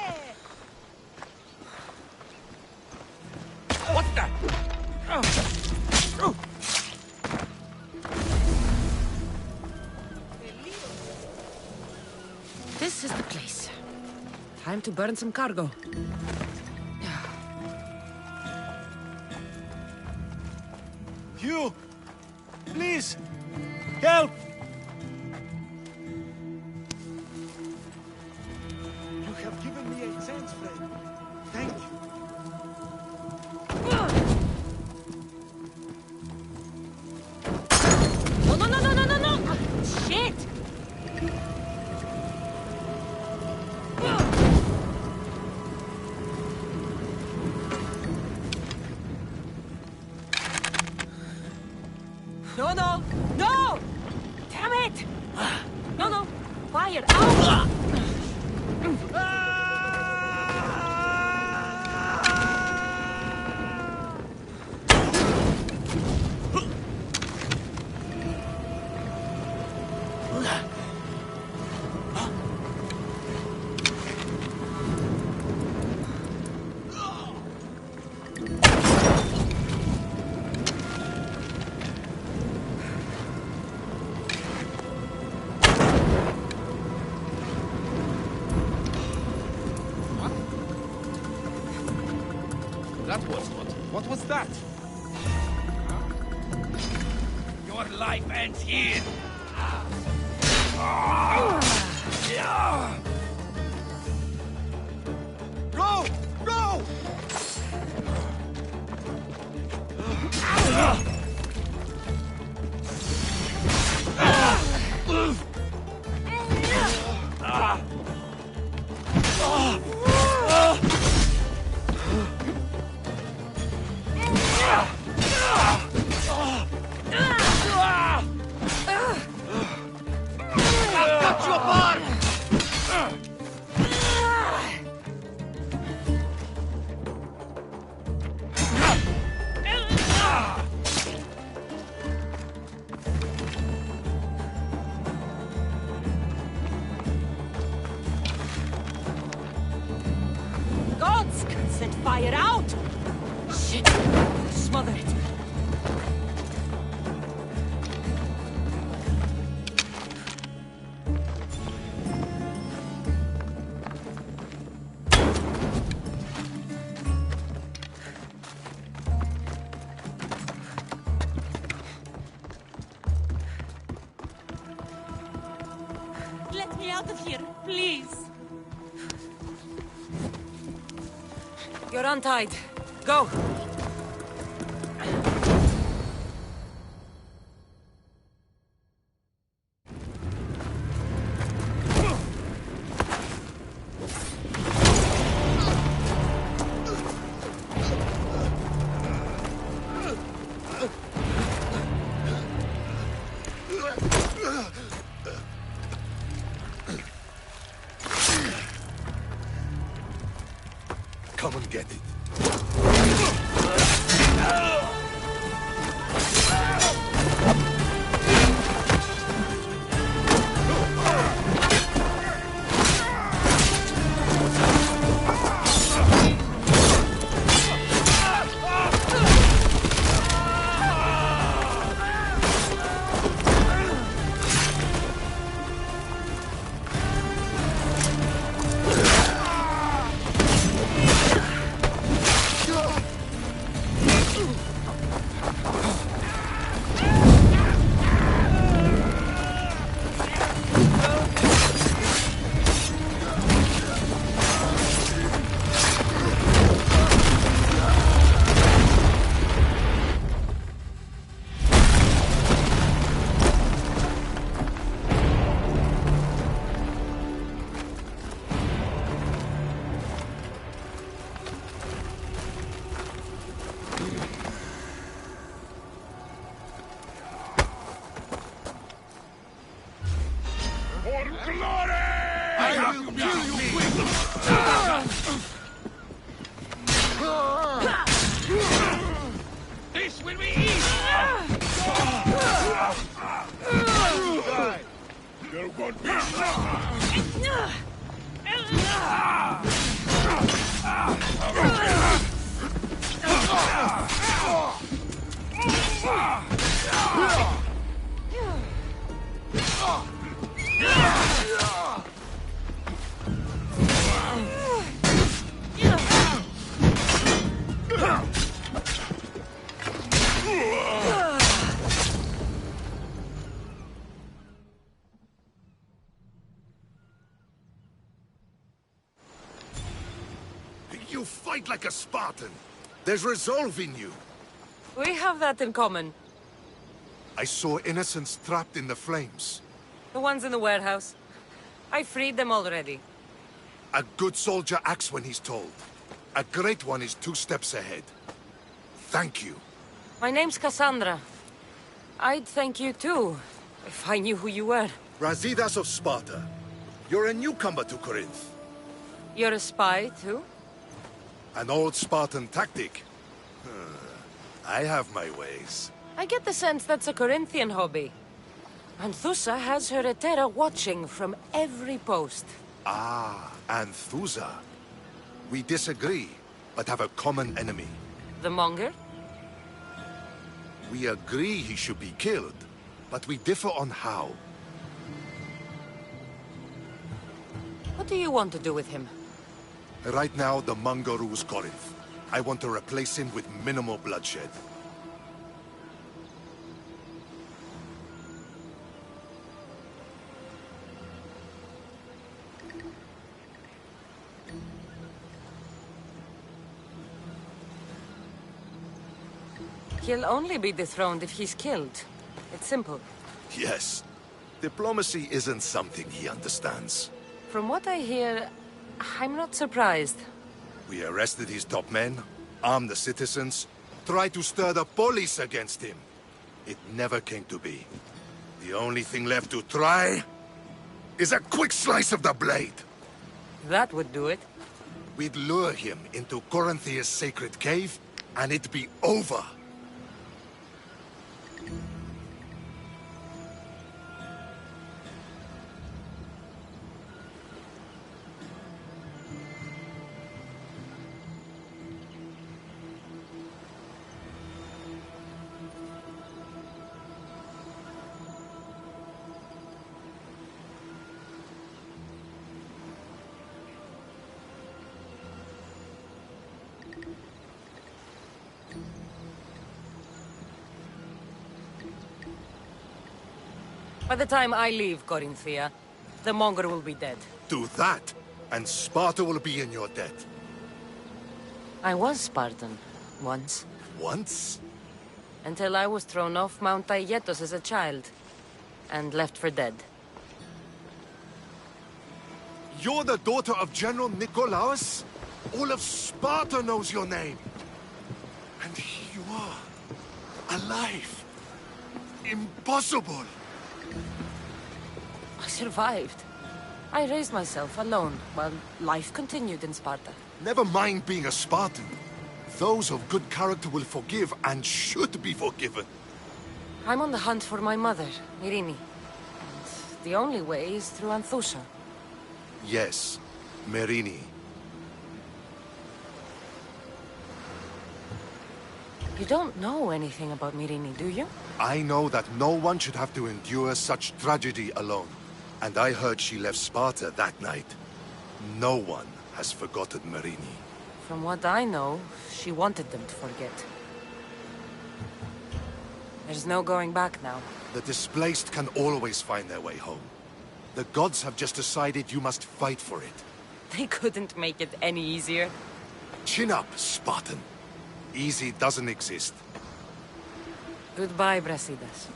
What's that? This is the place. Time to burn some cargo. You! Please! Help! You have given me a chance, friend. Thank you. No, no, no, no, no, no, no! Shit! No, no! No! Damn it! No, no! Fire! Out! That was what? What was that? Your life ends here! Go! Go! Gods! Set fire out! Shit! Smother it! Let me out of here, please! You're untied. Go! come and get it. This will be easy! There won't be You fight like a Spartan. There's resolve in you. We have that in common. I saw innocents trapped in the flames. The ones in the warehouse. I freed them already. A good soldier acts when he's told. A great one is 2 steps ahead. Thank you. My name's Cassandra. I'd thank you too, if I knew who you were. Brasidas of Sparta. You're a newcomer to Corinth. You're a spy too? An old Spartan tactic. I have my ways. I get the sense that's a Corinthian hobby. Anthusa has her Etera watching from every post. Ah, Anthusa. We disagree, but have a common enemy. The Monger? We agree he should be killed, but we differ on how. What do you want to do with him? Right now, the Monger rules Corinth. I want to replace him with minimal bloodshed. He'll only be dethroned if he's killed. It's simple. Yes. Diplomacy isn't something he understands. From what I hear, I'm not surprised. We arrested his top men, armed the citizens, tried to stir the police against him. It never came to be. The only thing left to try is a quick slice of the blade. That would do it. We'd lure him into Corinthia's sacred cave, and it'd be over. By the time I leave Corinthia, the Monger will be dead. Do that, and Sparta will be in your debt. I was Spartan, once. Once? Until I was thrown off Mount Aietos as a child, and left for dead. You're the daughter of General Nikolaos? All of Sparta knows your name. And here you are, alive. Impossible. I survived. I raised myself alone while life continued in Sparta. Never mind being a Spartan. Those of good character will forgive and should be forgiven. I'm on the hunt for my mother, Irini. And the only way is through Anthusha. Yes, Merini. You don't know anything about Mirini, do you? I know that no one should have to endure such tragedy alone. And I heard she left Sparta that night. No one has forgotten Merini. From what I know, she wanted them to forget. There's no going back now. The displaced can always find their way home. The gods have just decided you must fight for it. They couldn't make it any easier. Chin up, Spartan. Easy doesn't exist. Goodbye, Brasidas.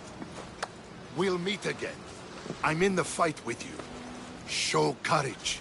We'll meet again. I'm in the fight with you. Show courage.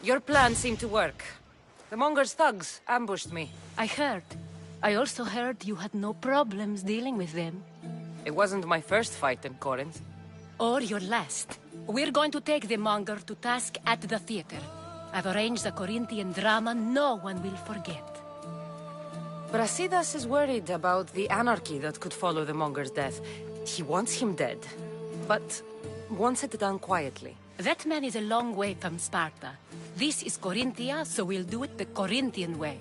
Your plan seemed to work. The Monger's thugs ambushed me. I heard. I also heard you had no problems dealing with them. It wasn't my first fight in Corinth. Or your last. We're going to take the Monger to task at the theater. I've arranged a Corinthian drama no one will forget. Brasidas is worried about the anarchy that could follow the Monger's death. He wants him dead, but wants it done quietly. That man is a long way from Sparta. This is Corinthia, so we'll do it the Corinthian way.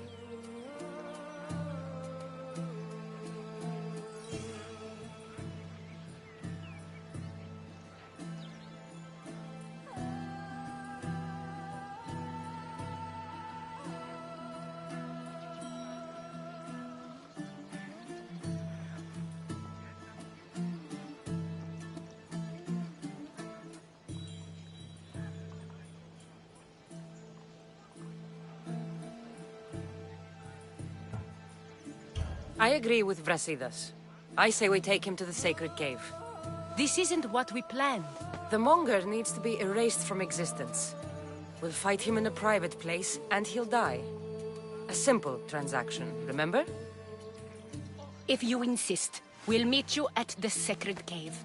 I agree with Brasidas. I say we take him to the sacred cave. This isn't what we planned. The Monger needs to be erased from existence. We'll fight him in a private place, and he'll die. A simple transaction, remember? If you insist, we'll meet you at the Sacred Cave.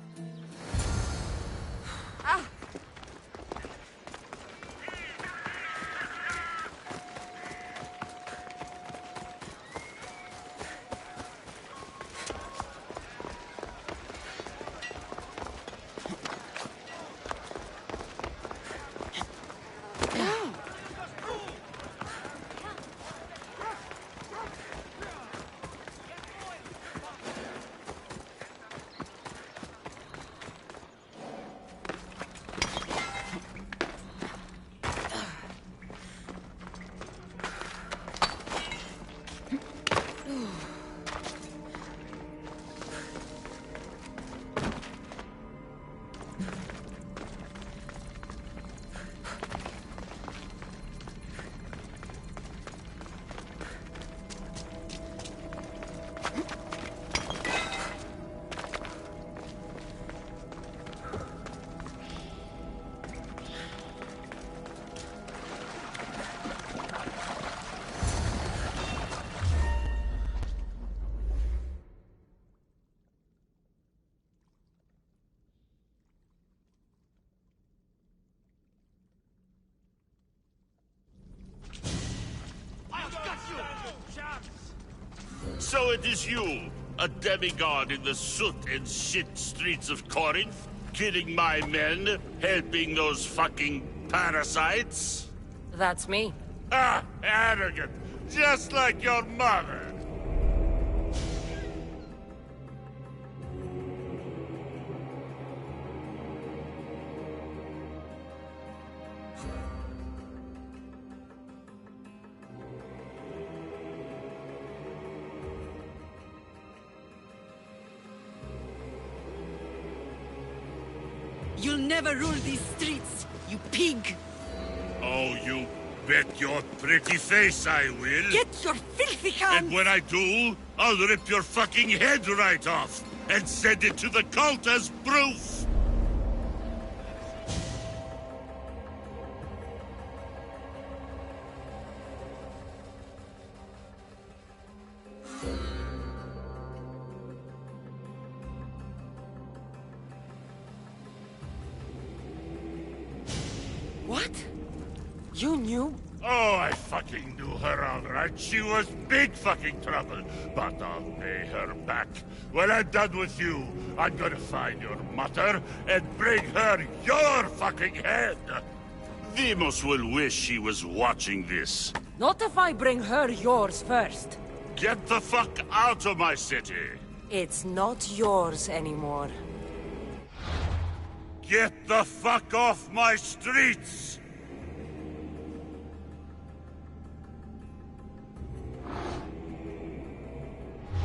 So it is you, a demigod in the soot and shit streets of Corinth, killing my men, helping those fucking parasites? That's me. Ah, arrogant, just like your mother. You'll never rule these streets, you pig! Oh, you bet your pretty face I will. Get your filthy hands! And when I do, I'll rip your fucking head right off and send it to the cult as proof. What? You knew? Oh, I fucking knew her all right. She was big fucking trouble. But I'll pay her back. When I'm done with you, I'm gonna find your mother and bring her your fucking head. Demos will wish she was watching this. Not if I bring her yours first. Get the fuck out of my city. It's not yours anymore. Get the fuck off my streets!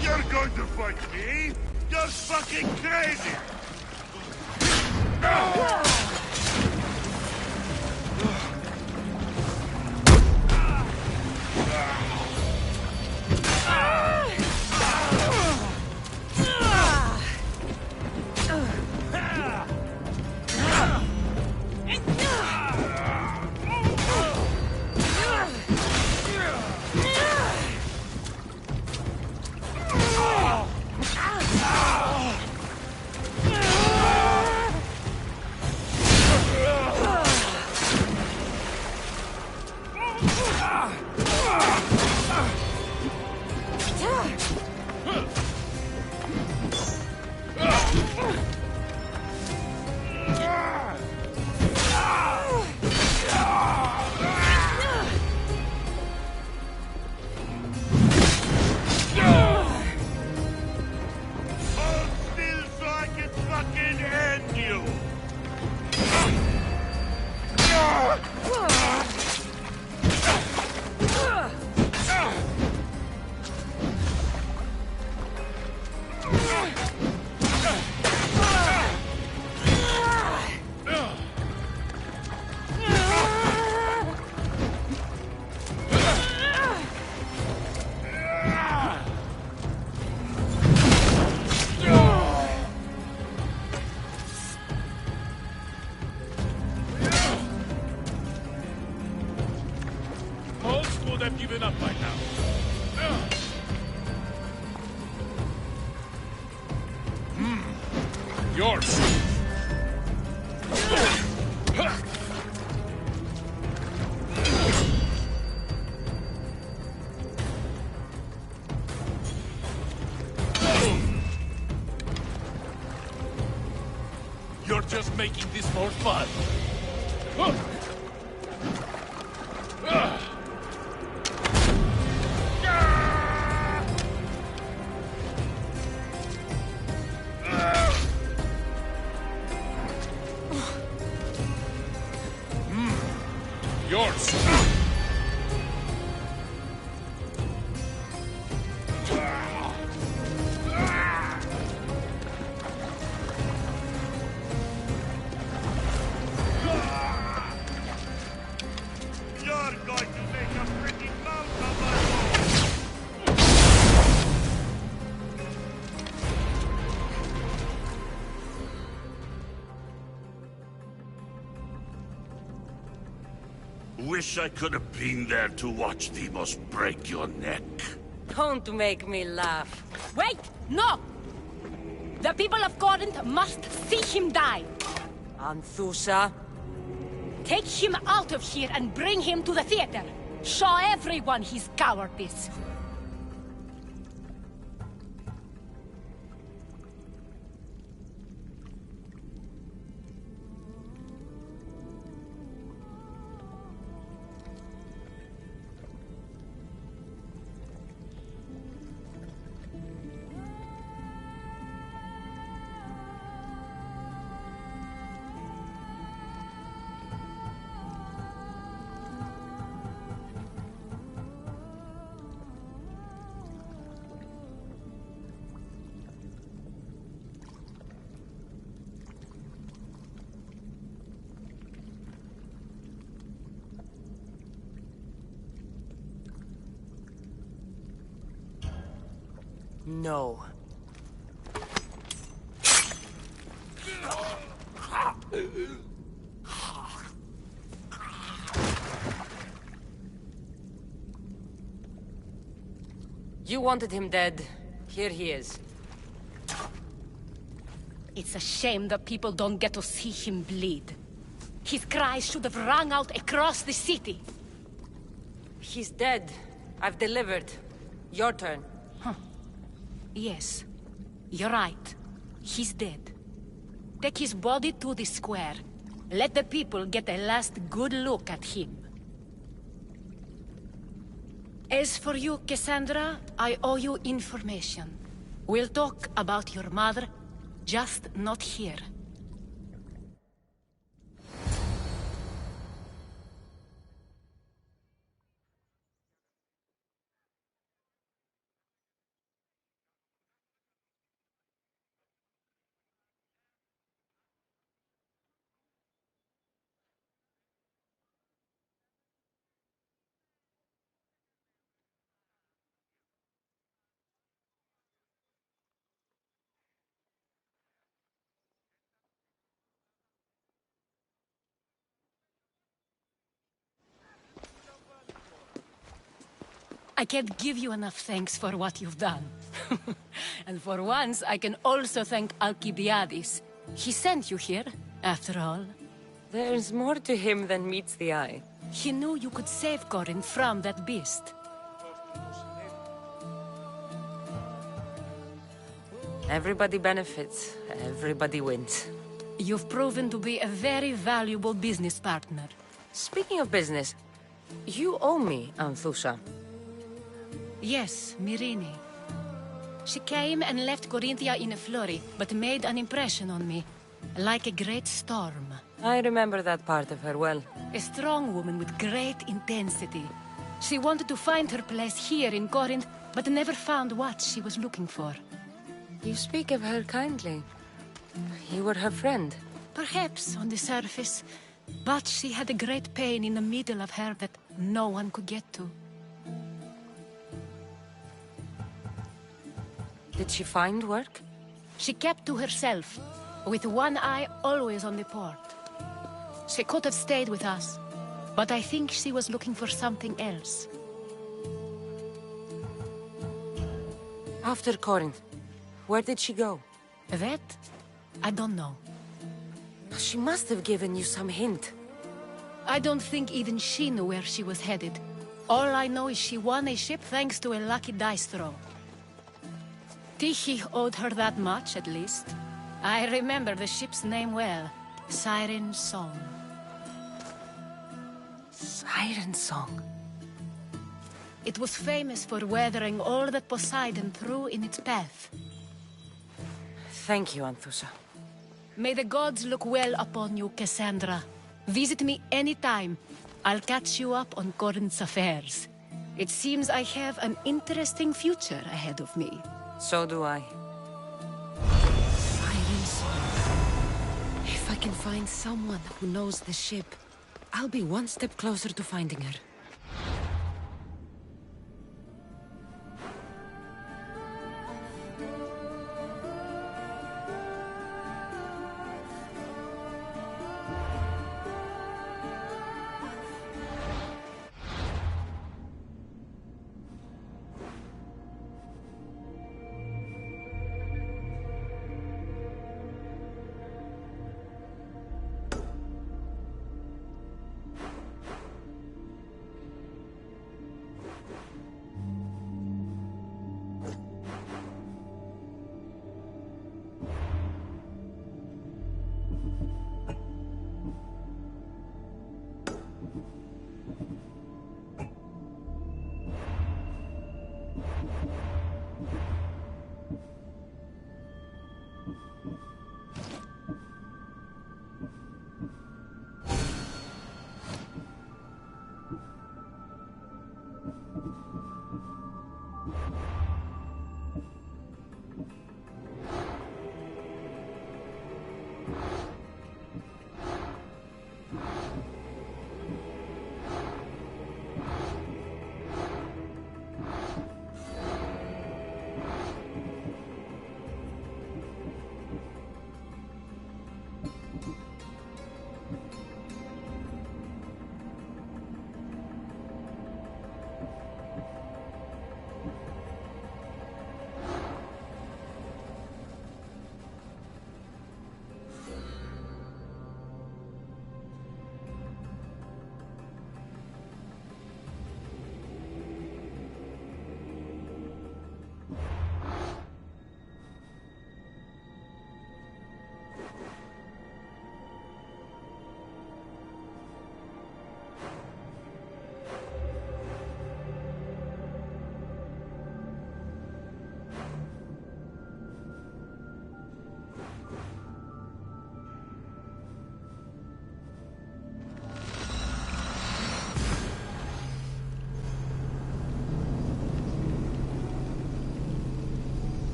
You're going to fight me? You're fucking crazy! Most would have given up by now. Yours! You're just making this more fun. Yours. Wish I could have been there to watch Demos break your neck. Don't make me laugh. Wait! No! The people of Corinth must see him die. Anthusa. Take him out of here and bring him to the theater. Show everyone his cowardice. No. You wanted him dead. Here he is. It's a shame that people don't get to see him bleed. His cries should have rung out across the city. He's dead. I've delivered. Your turn. Yes, you're right. He's dead. Take his body to the square. Let the people get a last good look at him. As for you, Cassandra, I owe you information. We'll talk about your mother, just not here. I can't give you enough thanks for what you've done. And for once, I can also thank Alcibiades. He sent you here, after all. There's more to him than meets the eye. He knew you could save Corinth from that beast. Everybody benefits. Everybody wins. You've proven to be a very valuable business partner. Speaking of business, you owe me, Anthusa. Yes, Myrine. She came and left Corinthia in a flurry, but made an impression on me. Like a great storm. I remember that part of her well. A strong woman with great intensity. She wanted to find her place here in Corinth, but never found what she was looking for. You speak of her kindly. You were her friend. Perhaps on the surface, but she had a great pain in the middle of her that no one could get to. Did she find work? She kept to herself, with one eye always on the port. She could have stayed with us, but I think she was looking for something else. After Corinth, where did she go? That? I don't know. She must have given you some hint. I don't think even she knew where she was headed. All I know is she won a ship thanks to a lucky dice throw. Tichy owed her that much, at least. I remember the ship's name well. Siren Song. Siren Song? It was famous for weathering all that Poseidon threw in its path. Thank you, Anthusa. May the gods look well upon you, Cassandra. Visit me anytime. I'll catch you up on Corinth's affairs. It seems I have an interesting future ahead of me. So do I. Siren Song. If I can find someone who knows the ship, I'll be one step closer to finding her.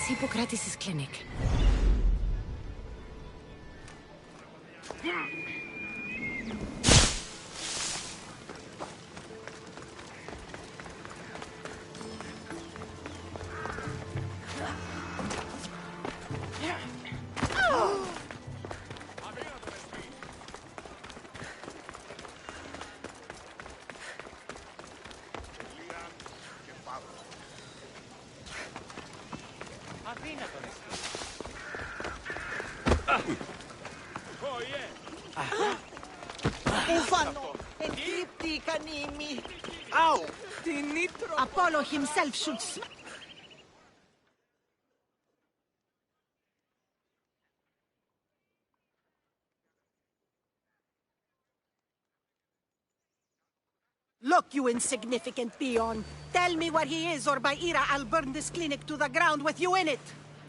That's Hippocrates' clinic. Apollo himself should... Look, you insignificant peon. Tell me where he is, or by Ira, I'll burn this clinic to the ground with you in it.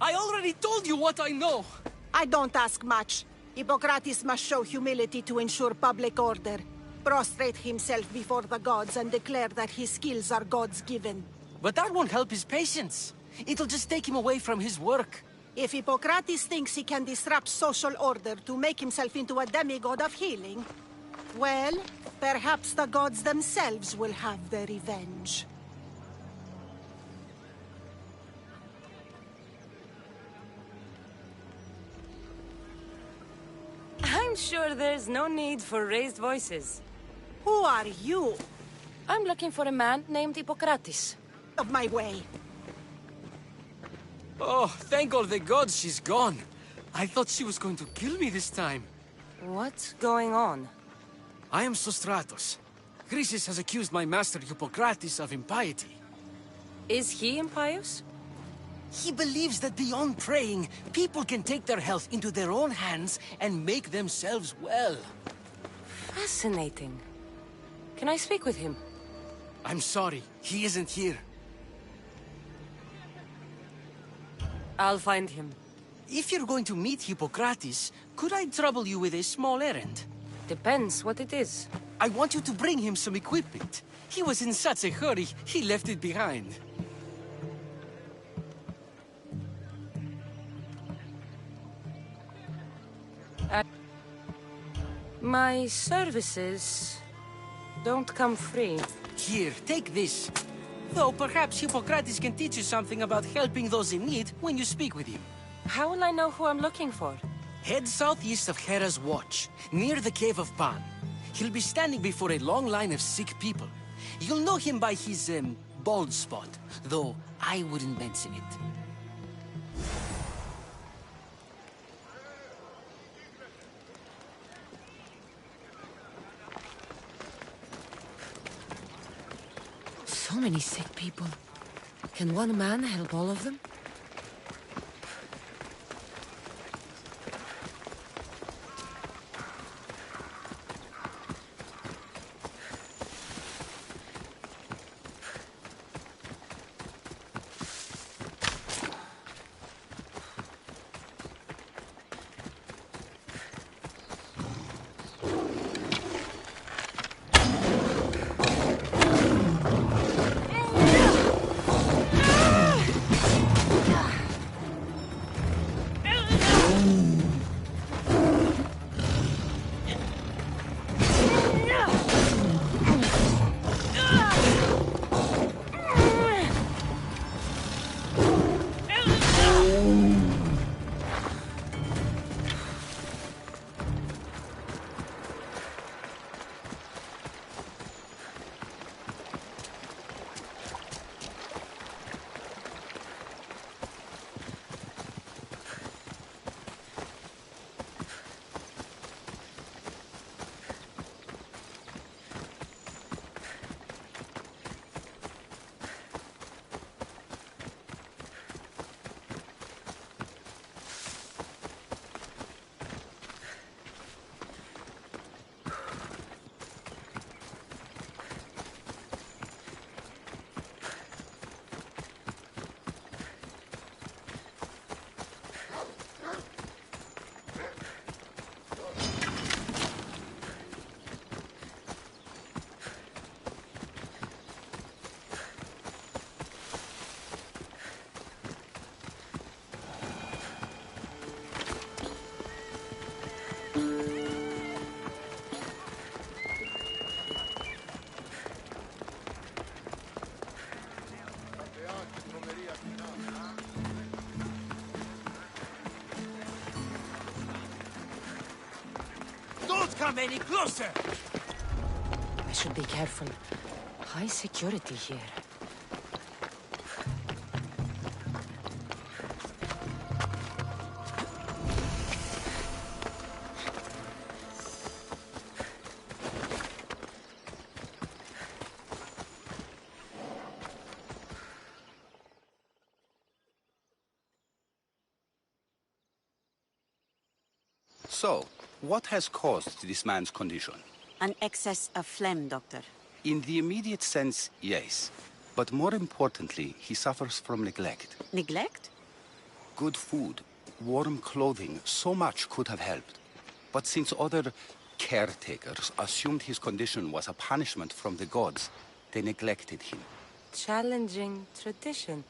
I already told you what I know. I don't ask much. Hippocrates must show humility to ensure public order. Prostrate himself before the gods and declare that his skills are God's given. But that won't help his patients. It'll just take him away from his work. If Hippocrates thinks he can disrupt social order to make himself into a demigod of healing, well, perhaps the gods themselves will have their revenge. I'm sure there's no need for raised voices. Who are you? I'm looking for a man named Hippocrates. Of my way. Oh, thank all the gods she's gone. I thought she was going to kill me this time. What's going on? I am Sostratos. Chrysis has accused my master Hippocrates of impiety. Is he impious? He believes that beyond praying, people can take their health into their own hands and make themselves well. Fascinating. Can I speak with him? I'm sorry, he isn't here. I'll find him. If you're going to meet Hippocrates, could I trouble you with a small errand? Depends what it is. I want you to bring him some equipment. He was in such a hurry, he left it behind. My services don't come free. Here, take this. Though perhaps Hippocrates can teach you something about helping those in need when you speak with him. How will I know who I'm looking for? Head southeast of Hera's Watch, near the Cave of Pan. He'll be standing before a long line of sick people. You'll know him by his, bald spot, though I wouldn't mention it. So many sick people. Can one man help all of them? Don't come any closer! I should be careful. High security here. So, what has caused this man's condition? An excess of phlegm, Doctor. In the immediate sense, yes. But more importantly, he suffers from neglect. Neglect? Good food, warm clothing, so much could have helped. But since other caretakers assumed his condition was a punishment from the gods, they neglected him. Challenging tradition.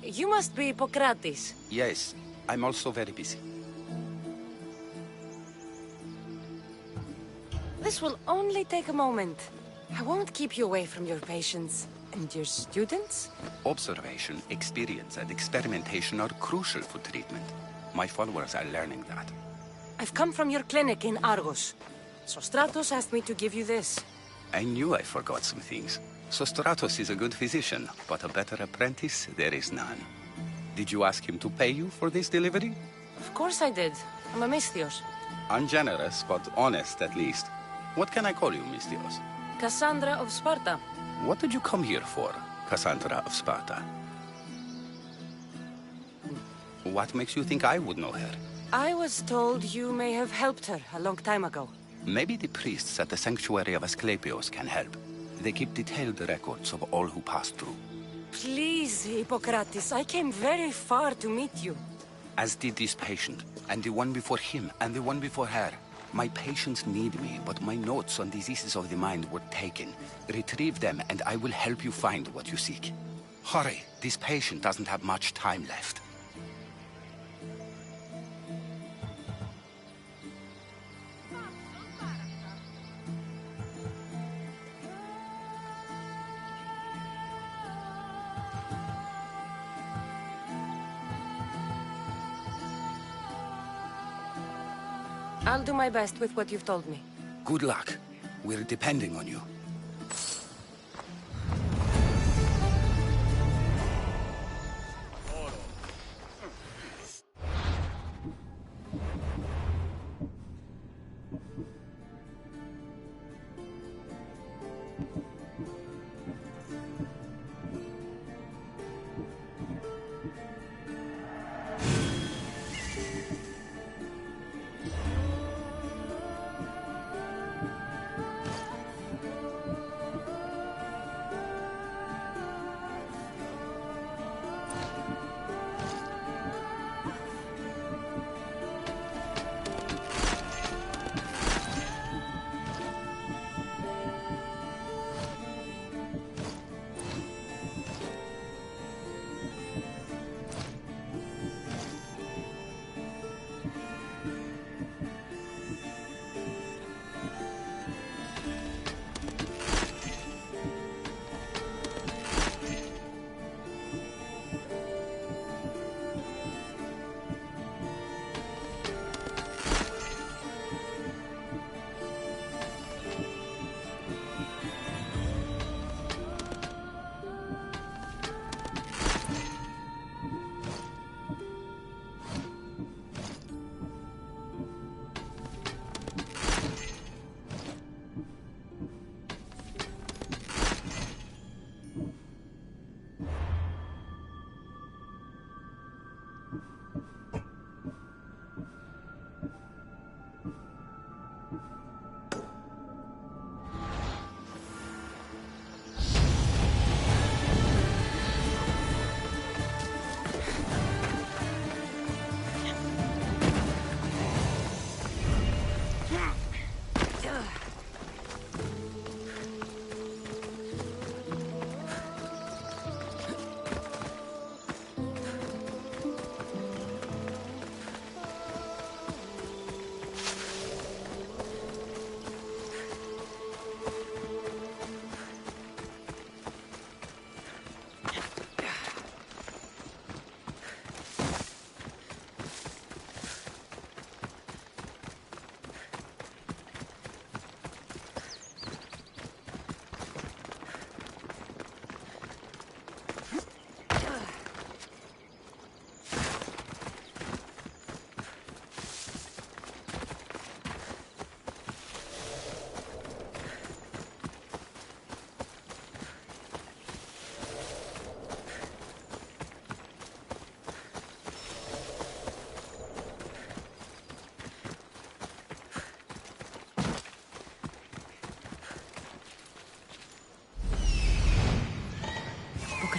You must be Hippocrates. Yes, I'm also very busy. This will only take a moment. I won't keep you away from your patients. And your students? Observation, experience, and experimentation are crucial for treatment. My followers are learning that. I've come from your clinic in Argos. So Stratos asked me to give you this. I knew I forgot some things. So Stratos is a good physician, but a better apprentice there is none. Did you ask him to pay you for this delivery? Of course I did. I'm a Misthios. Ungenerous, but honest at least. What can I call you, Misthios? Cassandra of Sparta. What did you come here for, Cassandra of Sparta? What makes you think I would know her? I was told you may have helped her a long time ago. Maybe the priests at the sanctuary of Asclepios can help. They keep detailed records of all who passed through. Please, Hippocrates, I came very far to meet you. As did this patient, and the one before him, and the one before her. My patients need me, but my notes on diseases of the mind were taken. Retrieve them, and I will help you find what you seek. Hurry, this patient doesn't have much time left. I'll do my best with what you've told me. Good luck. We're depending on you.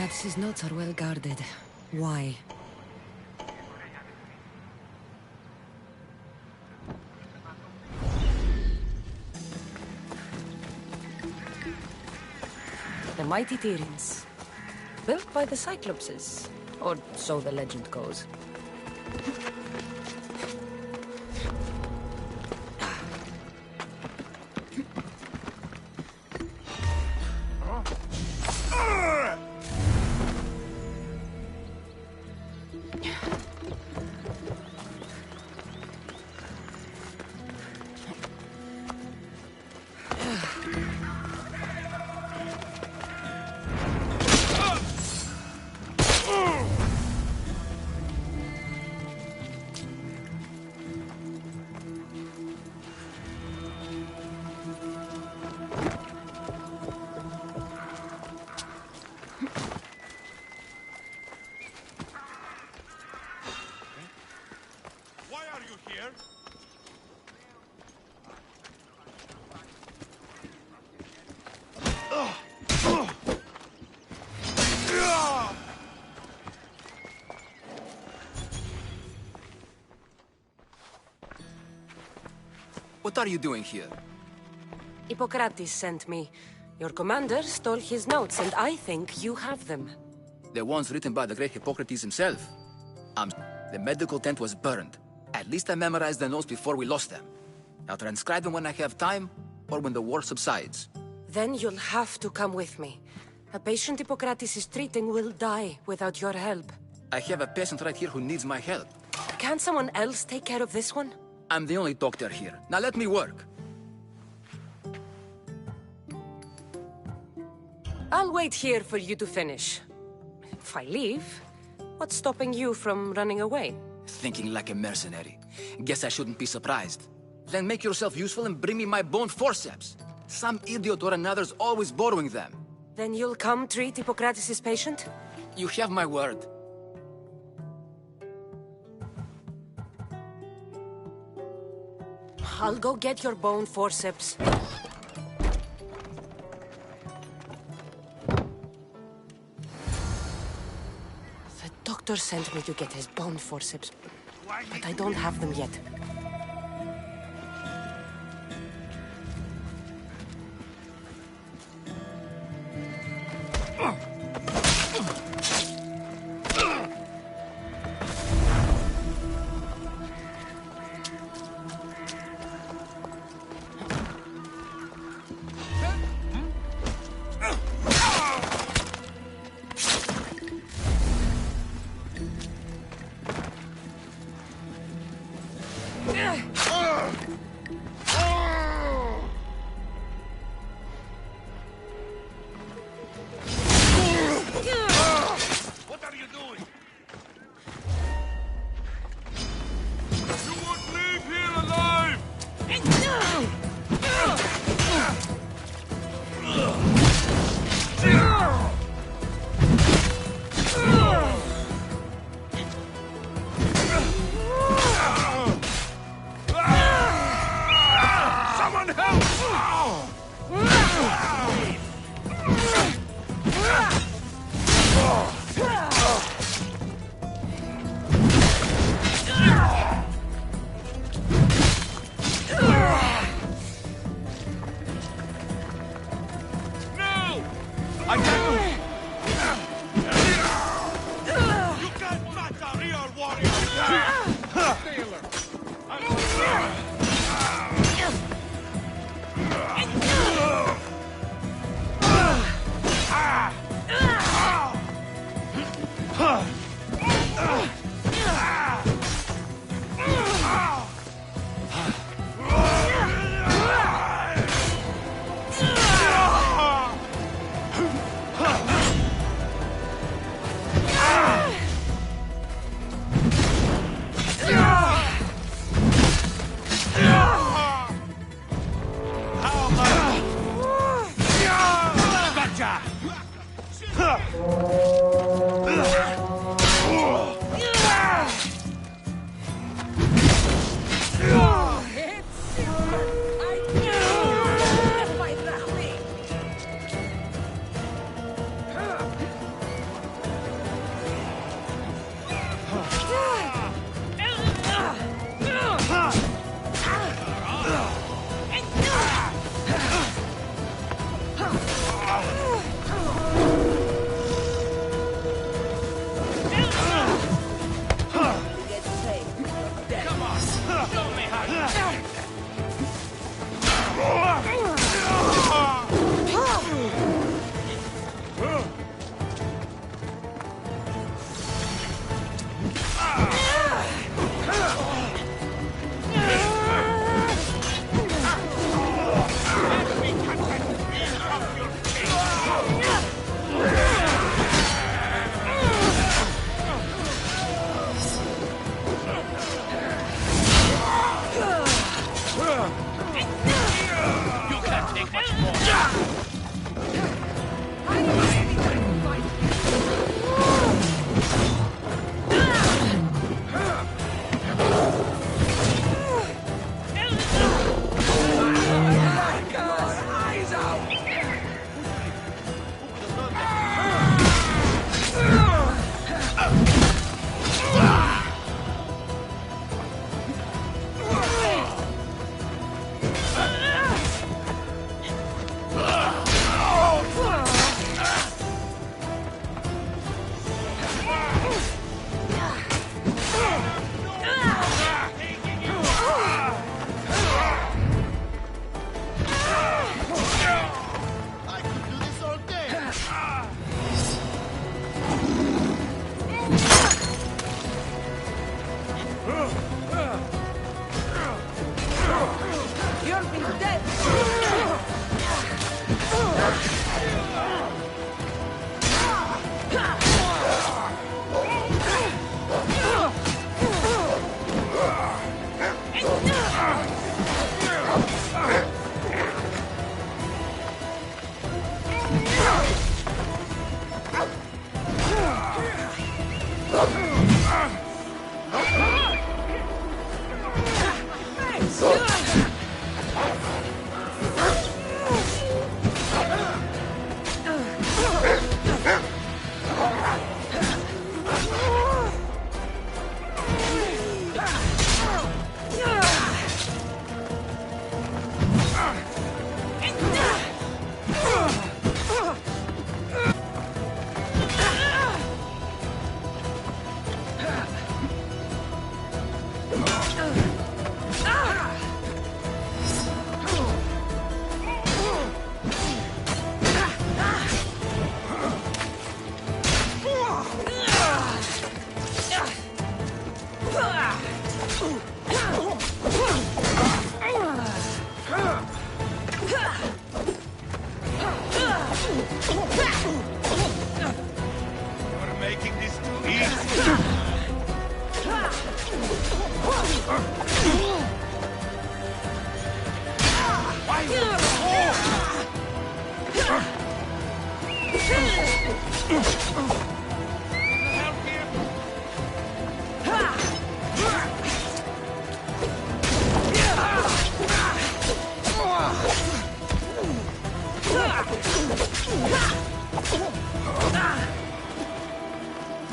Hippocrates' notes are well guarded. Why? The mighty Tyrins. Built by the Cyclopses. Or so the legend goes. What are you doing here? Hippocrates sent me. Your commander stole his notes, and I think you have them. The ones written by the great Hippocrates himself. The medical tent was burned. At least I memorized the notes before we lost them. I'll transcribe them when I have time, or when the war subsides. Then you'll have to come with me. A patient Hippocrates is treating will die without your help. I have a patient right here who needs my help. Can't someone else take care of this one? I'm the only doctor here. Now let me work. I'll wait here for you to finish. If I leave, what's stopping you from running away? Thinking like a mercenary. Guess I shouldn't be surprised. Then make yourself useful and bring me my bone forceps. Some idiot or another's always borrowing them. Then you'll come treat Hippocrates' patient? You have my word. I'll go get your bone forceps. The doctor sent me to get his bone forceps, but I don't have them yet.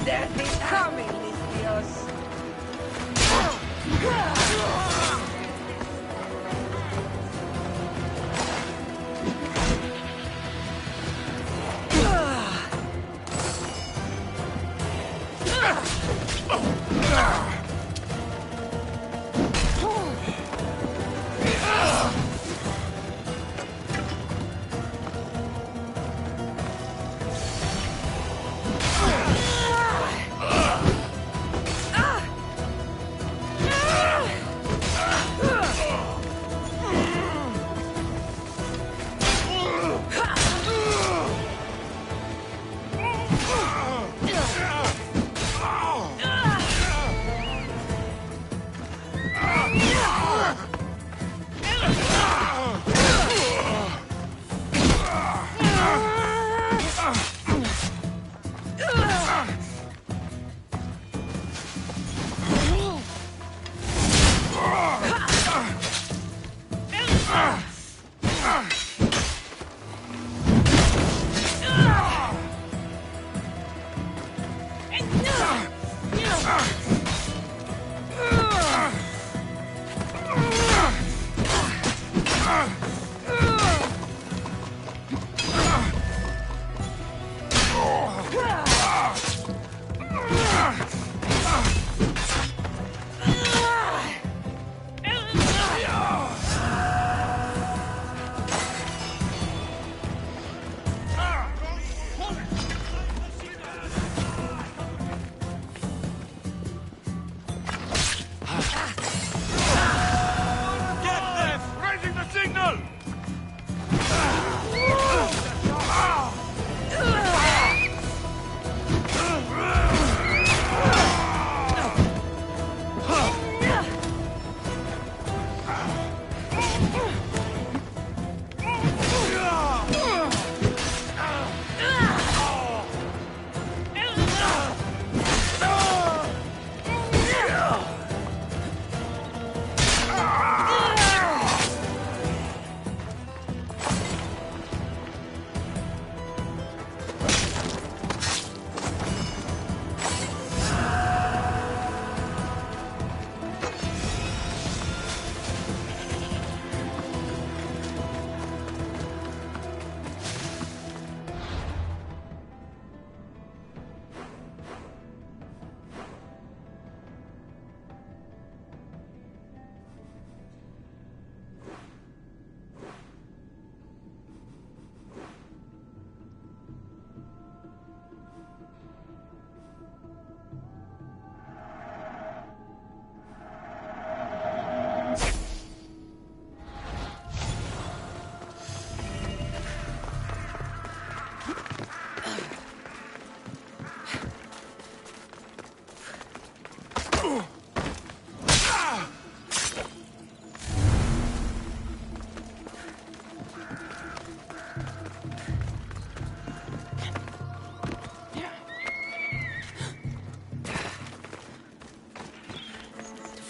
Death is coming, mis Dios.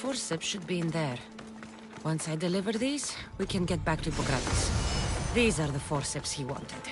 forceps should be in there. Once I deliver these, we can get back to Hippocrates. These are the forceps he wanted.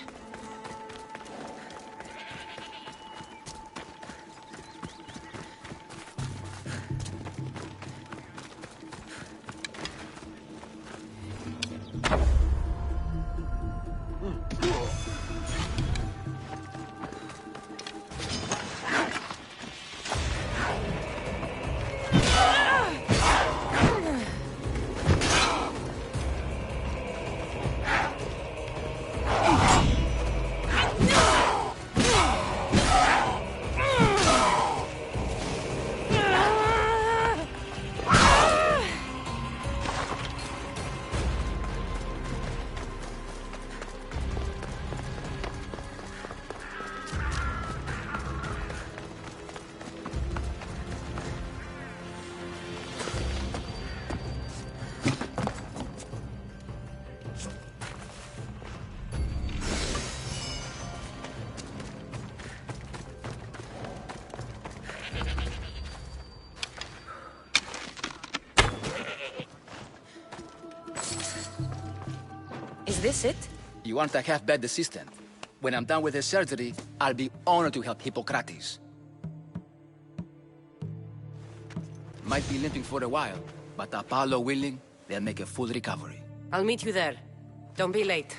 Is this it? You want a half-bed assistant? When I'm done with the surgery, I'll be honored to help Hippocrates. Might be limping for a while, but Apollo willing, they'll make a full recovery. I'll meet you there. Don't be late.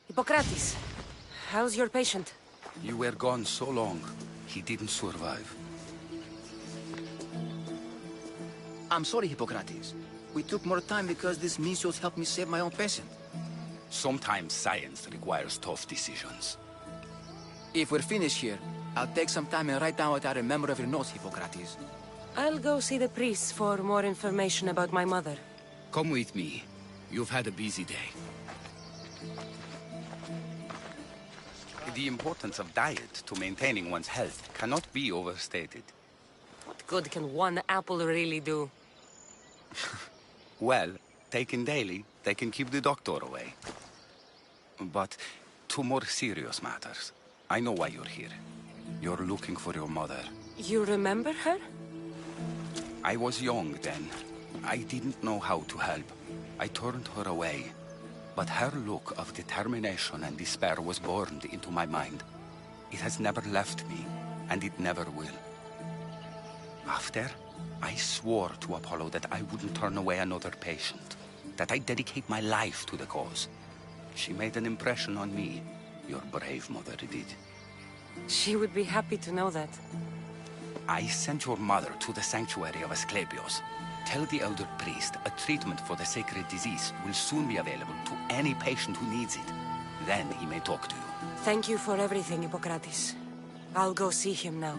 Hippocrates, how's your patient? You were gone so long, he didn't survive. I'm sorry, Hippocrates. We took more time because this measles helped me save my own patient. Sometimes science requires tough decisions. If we're finished here, I'll take some time and write down what I remember of your notes, Hippocrates. I'll go see the priest for more information about my mother. Come with me. You've had a busy day. The importance of diet to maintaining one's health cannot be overstated. What good can one apple really do? Well, taken daily, they can keep the doctor away. But to more serious matters. I know why you're here. You're looking for your mother. You remember her? I was young then. I didn't know how to help. I turned her away. But her look of determination and despair was burned into my mind. It has never left me, and it never will. After, I swore to Apollo that I wouldn't turn away another patient, that I'd dedicate my life to the cause. She made an impression on me. Your brave mother did. She would be happy to know that. I sent your mother to the sanctuary of Asclepios. Tell the elder priest a treatment for the sacred disease will soon be available to any patient who needs it. Then he may talk to you. Thank you for everything, Hippocrates. I'll go see him now.